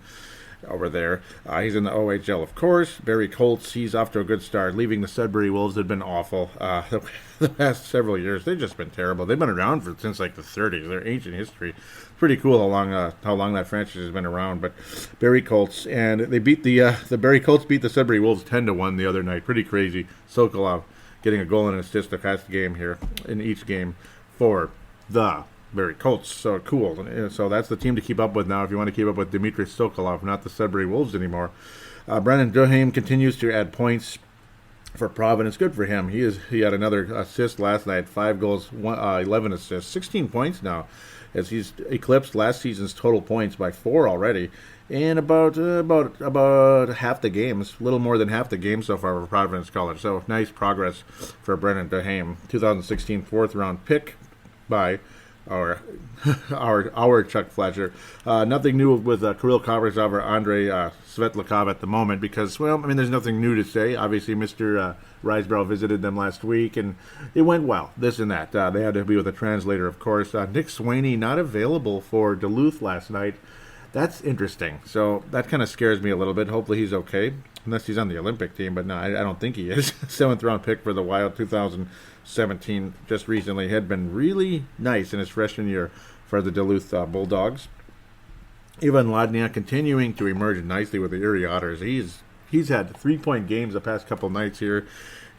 over there. He's in the OHL, of course. Barrie Colts, he's off to a good start. Leaving the Sudbury Wolves had been awful. The past several years, they've just been terrible. They've been around since like the 30s. They're ancient history. Pretty cool how long that franchise has been around. But Barrie Colts, and they beat the Barrie Colts beat the Sudbury Wolves 10-1 the other night. Pretty crazy. Sokolov getting a goal and an assist across the game here in each game for the Barrie Colts. So cool. So that's the team to keep up with now if you want to keep up with Dmitry Sokolov, not the Sudbury Wolves anymore. Brandon Duhaime continues to add points for Providence. Good for him. He had another assist last night, 5 goals, 11 assists, 16 points now, as he's eclipsed last season's total points by 4 already. And about half the games, a little more than half the games so far for Providence College. So nice progress for Brendan Duhaime. 2016 4th round pick by our Chuck Fletcher. Nothing new with Kirill Kaprizov or Andrei Svetlikov at the moment because, well, I mean, there's nothing new to say. Obviously, Mr. Risebrough visited them last week, and it went well, this and that. They had to be with a translator, of course. Nick Swaney not available for Duluth last night. That's interesting. So that kind of scares me a little bit. Hopefully he's okay, unless he's on the Olympic team. But no, I don't think he is. 7th round pick for the Wild, 2017. Just recently had been really nice in his freshman year for the Duluth Bulldogs. Ivan Ladnia continuing to emerge nicely with the Erie Otters. He's had 3-point games the past couple nights here.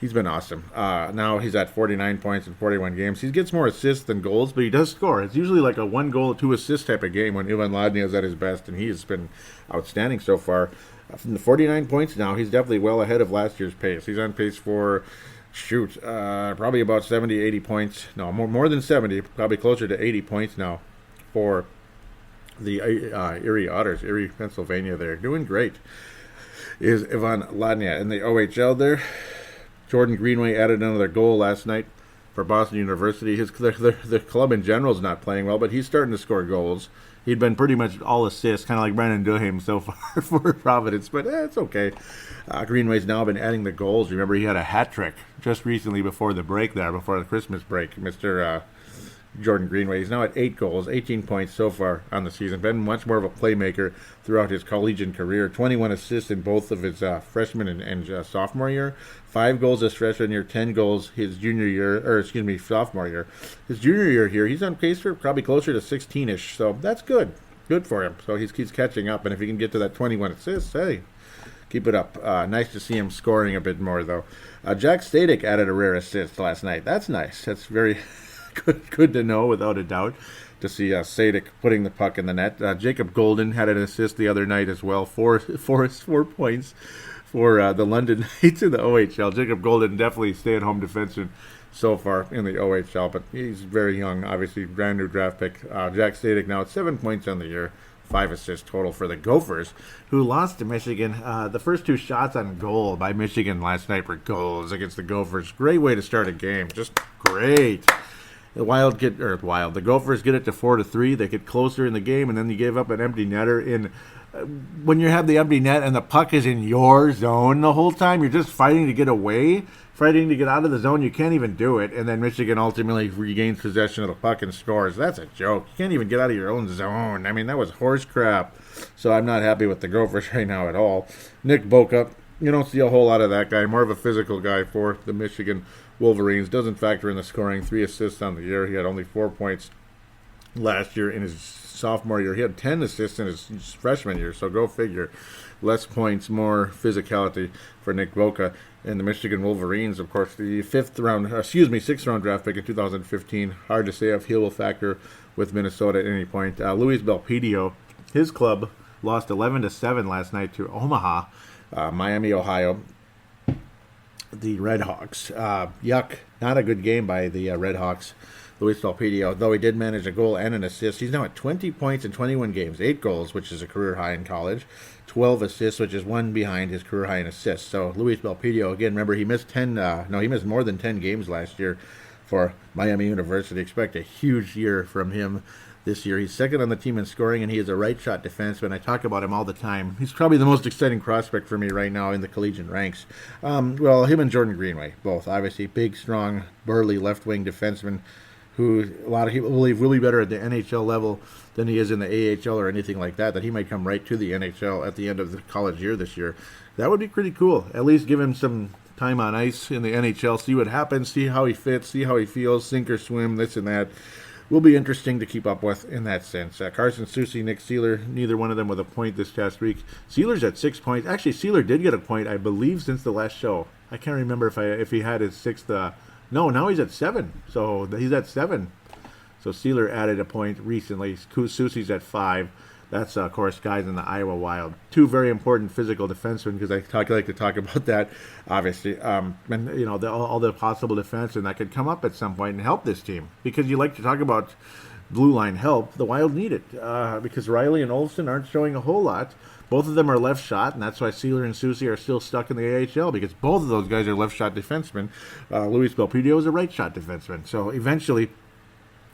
He's been awesome. Now he's at 49 points in 41 games. He gets more assists than goals, but he does score. It's usually like a 1 goal, 2 assist type of game when Ivan Ladnia is at his best, and he has been outstanding so far. From the 49 points now, he's definitely well ahead of last year's pace. He's on pace for, probably about 70, 80 points. No, more than 70, probably closer to 80 points now for the Erie Otters, Erie, Pennsylvania. They're doing great. Is Ivan Ladnia in the OHL there? Jordan Greenway added another goal last night for Boston University. The club in general is not playing well, but he's starting to score goals. He'd been pretty much all assists, kind of like Brandon Duhaime so far for Providence, but it's okay. Greenway's now been adding the goals. Remember, he had a hat trick just recently before the break there, before the Christmas break. Mr. Jordan Greenway. He's now at 8 goals, 18 points so far on the season. Been much more of a playmaker throughout his collegiate career. 21 assists in both of his freshman and sophomore year. 5 goals his freshman year, 10 goals his sophomore year. His junior year here, he's on pace for probably closer to 16-ish, so that's good. Good for him. So he's catching up, and if he can get to that 21 assists, hey, keep it up. Nice to see him scoring a bit more, though. Jack Static added a rare assist last night. That's nice. That's very good to know, without a doubt, to see Sadik putting the puck in the net. Jacob Golden had an assist the other night as well. Four points for the London Knights in the OHL. Jacob Golden definitely stay-at-home defenseman so far in the OHL, but he's very young, obviously, brand new draft pick. Jack Static now at 7 points on the year. 5 assists total for the Gophers, who lost to Michigan. The first 2 shots on goal by Michigan last night were goals against the Gophers. Great way to start a game. Just great. The Gophers get it to 4-3. They get closer in the game, and then you gave up an empty netter. When you have the empty net and the puck is in your zone the whole time, you're just fighting to get away, fighting to get out of the zone. You can't even do it, and then Michigan ultimately regains possession of the puck and scores. That's a joke. You can't even get out of your own zone. I mean, that was horse crap. So I'm not happy with the Gophers right now at all. Nick Boca, you don't see a whole lot of that guy. More of a physical guy for the Michigan Wolverines. Doesn't factor in the scoring. 3 assists on the year. He had only 4 points last year in his sophomore year. He had 10 assists in his freshman year, so go figure. Less points, more physicality for Nick Boca. And the Michigan Wolverines, of course, the 6th round draft pick in 2015. Hard to say if he will factor with Minnesota at any point. Luis Belpedio, his club, lost 11-7 last night to Omaha, Miami, Ohio. The Redhawks. Yuck. Not a good game by the Redhawks. Luis Belpedio, though he did manage a goal and an assist. He's now at 20 points in 21 games. 8 goals, which is a career high in college. 12 assists, which is 1 behind his career high in assists. So Luis Belpedio, again, remember he missed he missed more than 10 games last year for Miami University. Expect a huge year from him this year. He's second on the team in scoring, and he is a right-shot defenseman. I talk about him all the time. He's probably the most exciting prospect for me right now in the collegiate ranks. Him and Jordan Greenway, both. Obviously, big, strong, burly left-wing defenseman who a lot of people believe will be better at the NHL level than he is in the AHL or anything like that, that he might come right to the NHL at the end of the college year this year. That would be pretty cool. At least give him some time on ice in the NHL, see what happens, see how he fits, see how he feels, sink or swim, this and that. Will be interesting to keep up with in that sense. Carson Soucy, Nick Seeler, neither one of them with a point this past week. Seeler's at 6 points. Actually, Seeler did get a point, I believe, since the last show. I can't remember if he had his 6th. No, now he's at 7. So he's at 7. So Seeler added a point recently. Soucy's at 5. That's, of course, guys in the Iowa Wild. 2 very important physical defensemen, because I like to talk about that, obviously. And, all the possible defensemen that could come up at some point and help this team. Because you like to talk about blue line help. The Wild need it. Because Riley and Olsen aren't showing a whole lot. Both of them are left shot, and that's why Seeler and Soucy are still stuck in the AHL, because both of those guys are left shot defensemen. Luis Belpedio is a right shot defenseman. So eventually,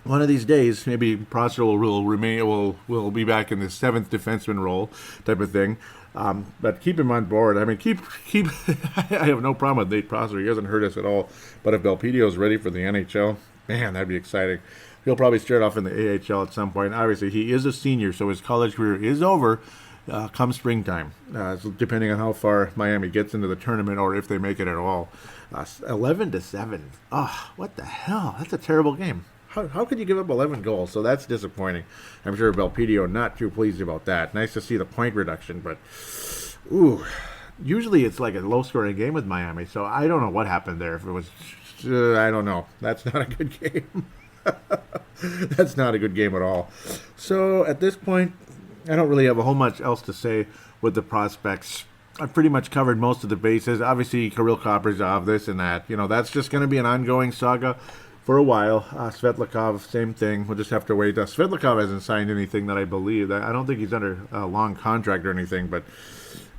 one of these days, maybe Prosser will be back in the 7th defenseman role type of thing. But keep him on board. I mean, keep. I have no problem with Nate Prosser. He hasn't hurt us at all. But if Belpedio is ready for the NHL, man, that'd be exciting. He'll probably start off in the AHL at some point. Obviously, he is a senior, so his college career is over come springtime, so depending on how far Miami gets into the tournament or if they make it at all. 11-7. Oh, what the hell? That's a terrible game. How could you give up 11 goals? So that's disappointing. I'm sure Belpedio not too pleased about that. Nice to see the point reduction, but usually it's like a low-scoring game with Miami, so I don't know what happened there. If it was, I don't know. That's not a good game. That's not a good game at all. So at this point, I don't really have a whole much else to say with the prospects. I've pretty much covered most of the bases. Obviously, Kirill Kaprizov, this and that. That's just going to be an ongoing saga for a while. Svetlikov, same thing. We'll just have to wait. Svetlikov hasn't signed anything that I believe. I don't think he's under a long contract or anything, but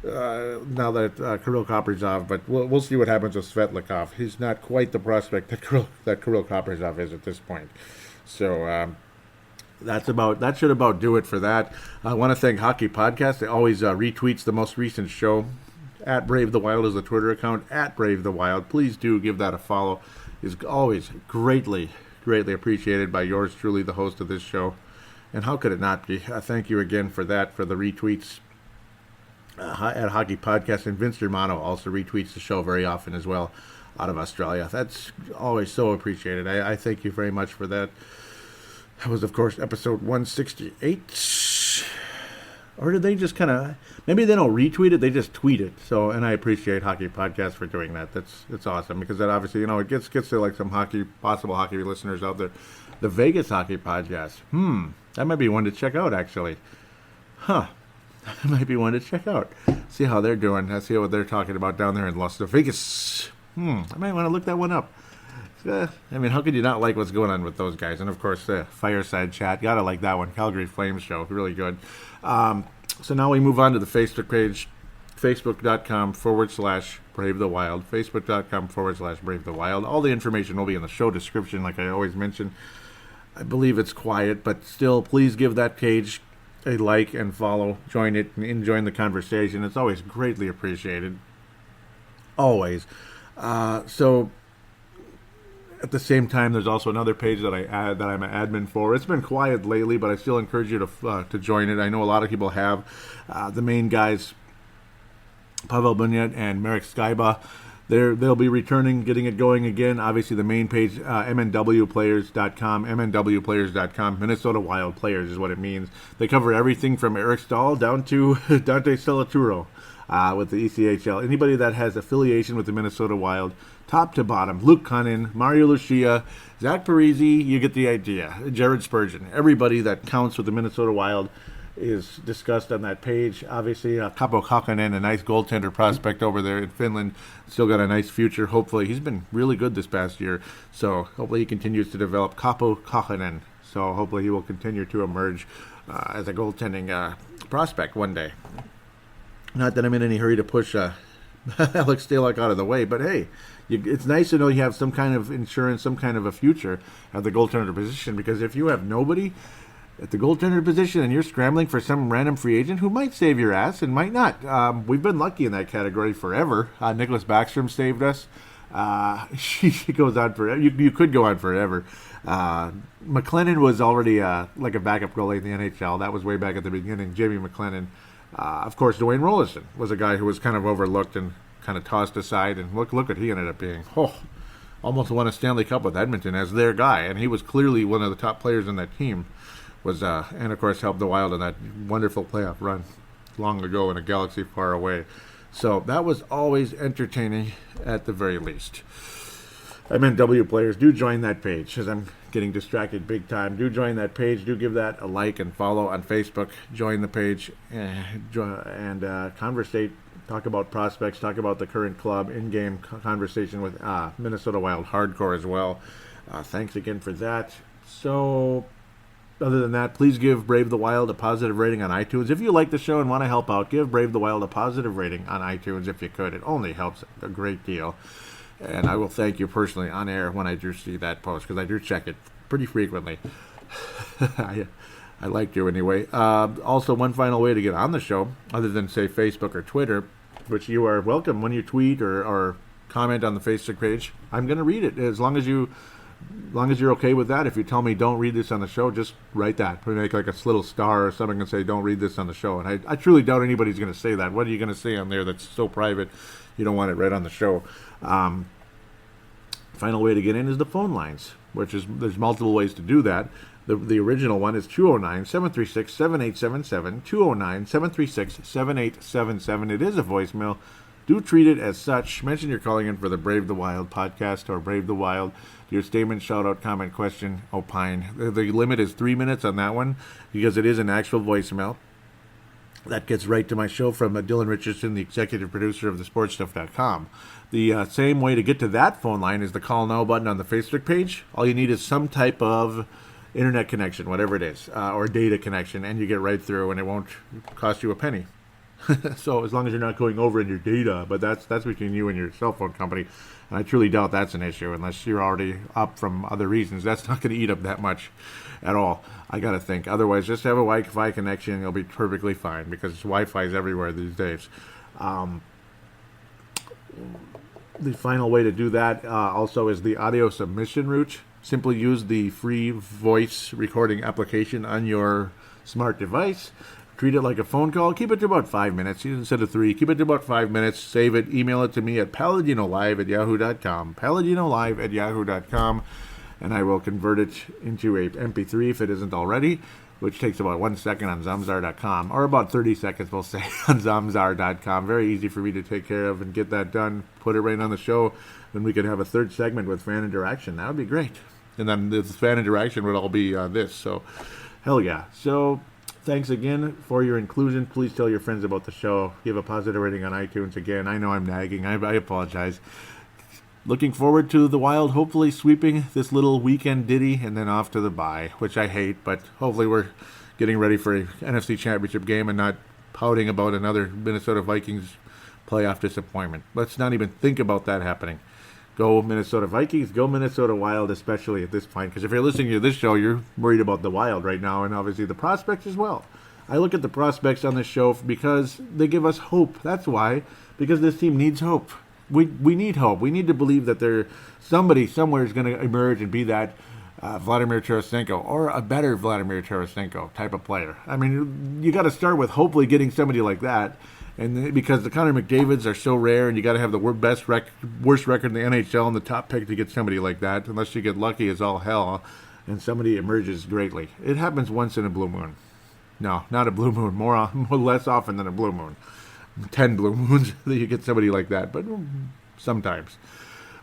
now that Kirill Kaprizov, but we'll see what happens with Svetlikov. He's not quite the prospect that Kirill Kaprizov is at this point. So that should about do it for that. I want to thank Hockey Podcast. It always retweets the most recent show. At Brave the Wild is the Twitter account. At Brave the Wild. Please do give that a follow. It's always greatly appreciated by yours truly, the host of this show. And how could it not be? Thank you again for that, for the retweets at Hockey Podcast. And Vince Germano also retweets the show very often as well out of Australia. That's always so appreciated. I thank you very much for that. That was, of course, episode 168. Or did they just kind of... Maybe they don't retweet it, they just tweet it. So, and I appreciate Hockey Podcast for doing that. That's awesome, because that obviously, it gets to like some possible hockey listeners out there. The Vegas Hockey Podcast. That might be one to check out, actually. That might be one to check out. See how they're doing. See what they're talking about down there in Las Vegas. I might want to look that one up. How could you not like what's going on with those guys? And, of course, the Fireside Chat. Gotta like that one. Calgary Flames show. Really good. So now we move on to the Facebook page. Facebook.com/Brave the Wild. Facebook.com/Brave the Wild. All the information will be in the show description, like I always mention. I believe it's quiet, but still, please give that page a like and follow. Join it and join the conversation. It's always greatly appreciated. Always. So... At the same time, there's also another page that I'm an admin for. It's been quiet lately, but I still encourage you to join it. I know a lot of people have. The main guys, Pavel Bunyat and Marek Skyba, they'll be returning, getting it going again. Obviously, the main page, MNWplayers.com, Minnesota Wild Players is what it means. They cover everything from Eric Stahl down to Dante Celaturo with the ECHL. Anybody that has affiliation with the Minnesota Wild, top to bottom. Luke Cunnin, Mario Lucia, Zach Parisi, you get the idea. Jared Spurgeon. Everybody that counts with the Minnesota Wild is discussed on that page. Obviously, Kaapo Kakkonen, a nice goaltender prospect over there in Finland. Still got a nice future, hopefully. He's been really good this past year, so hopefully he continues to develop. Kaapo Kakkonen. So hopefully he will continue to emerge as a goaltending prospect one day. Not that I'm in any hurry to push Alex Stalock out of the way, but hey, it's nice to know you have some kind of insurance, some kind of a future at the goaltender position, because if you have nobody at the goaltender position and you're scrambling for some random free agent who might save your ass and might not. We've been lucky in that category forever. Nicholas Backstrom saved us. She goes on forever. You could go on forever. McLennan was already like a backup goalie in the NHL. That was way back at the beginning. Jamie McLennan. Of course, Dwayne Rollerson was a guy who was kind of overlooked and kind of tossed aside, and look what he ended up being. Almost won a Stanley Cup with Edmonton as their guy, and he was clearly one of the top players on that team. And of course helped the Wild in that wonderful playoff run long ago in a galaxy far away. So that was always entertaining at the very least. MNW players, do join that page, because I'm getting distracted big time. Do join that page. Do give that a like and follow on Facebook. Join the page and conversate. Talk about prospects. Talk about the current club. In-game conversation with Minnesota Wild Hardcore as well. Thanks again for that. So, other than that, please give Brave the Wild a positive rating on iTunes. If you like the show and want to help out, give Brave the Wild a positive rating on iTunes if you could. It only helps a great deal. And I will thank you personally on air when I do see that post, because I do check it pretty frequently. I like you anyway. Also, one final way to get on the show, other than, say, Facebook or Twitter, which you are welcome when you tweet or comment on the Facebook page. I'm going to read it as long as you're okay with that. If you tell me don't read this on the show, just write that. Make like a little star or something and say don't read this on the show. And I truly doubt anybody's going to say that. What are you going to say on there that's so private you don't want it read on the show? Final way to get in is the phone lines, there's multiple ways to do that. The original one is 209-736-7877, 209-736-7877. It is a voicemail. Do treat it as such. Mention you're calling in for the Brave the Wild podcast or Brave the Wild. Your statement, shout-out, comment, question, opine. The limit is 3 minutes on that one because it is an actual voicemail. That gets right to my show from Dylan Richardson, the executive producer of thesportstuff.com. The same way to get to that phone line is the Call Now button on the Facebook page. All you need is some type of internet connection, whatever it is, or data connection, and you get right through, and it won't cost you a penny. So as long as you're not going over in your data, but that's between you and your cell phone company. And I truly doubt that's an issue unless you're already up from other reasons. That's not going to eat up that much at all, I got to think. Otherwise, just have a Wi-Fi connection and you'll be perfectly fine because Wi-Fi is everywhere these days. The final way to do that also is the audio submission route. Simply use the free voice recording application on your smart device. Treat it like a phone call. Keep it to about 5 minutes instead of 3. Keep it to about 5 minutes. Save it. Email it to me at paladinolive@yahoo.com. paladinolive@yahoo.com. And I will convert it into a MP3 if it isn't already, which takes about 1 second on zamzar.com, or about 30 seconds, we'll say, on zamzar.com. Very easy for me to take care of and get that done. Put it right on the show. Then we could have a third segment with fan interaction. That would be great. And then the fan interaction would all be this. So, hell yeah. So, thanks again for your inclusion. Please tell your friends about the show. Give a positive rating on iTunes. Again, I know I'm nagging. I apologize. Looking forward to the Wild hopefully sweeping this little weekend ditty and then off to the bye, which I hate, but hopefully we're getting ready for an NFC Championship game and not pouting about another Minnesota Vikings playoff disappointment. Let's not even think about that happening. Go Minnesota Vikings, go Minnesota Wild, especially at this point, because if you're listening to this show, you're worried about the Wild right now, and obviously the prospects as well. I look at the prospects on this show because they give us hope. That's why, because this team needs hope. We need hope. We need to believe that somebody somewhere is going to emerge and be that Vladimir Tarasenko or a better Vladimir Tarasenko type of player. I mean, you got to start with hopefully getting somebody like that, and because the Connor McDavids are so rare, and you got to have the worst record in the NHL and the top pick to get somebody like that, unless you get lucky as all hell and somebody emerges greatly. It happens once in a blue moon. No, not a blue moon. More less often than a blue moon. 10 blue moons that you get somebody like that, but sometimes.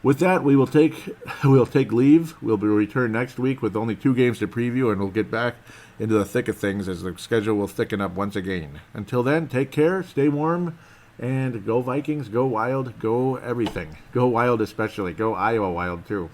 With that, we'll take leave. We'll be returned next week with only 2 games to preview, and we'll get back into the thick of things as the schedule will thicken up once again. Until then, take care, stay warm, and go Vikings, go Wild, go everything. Go Wild especially. Go Iowa Wild too.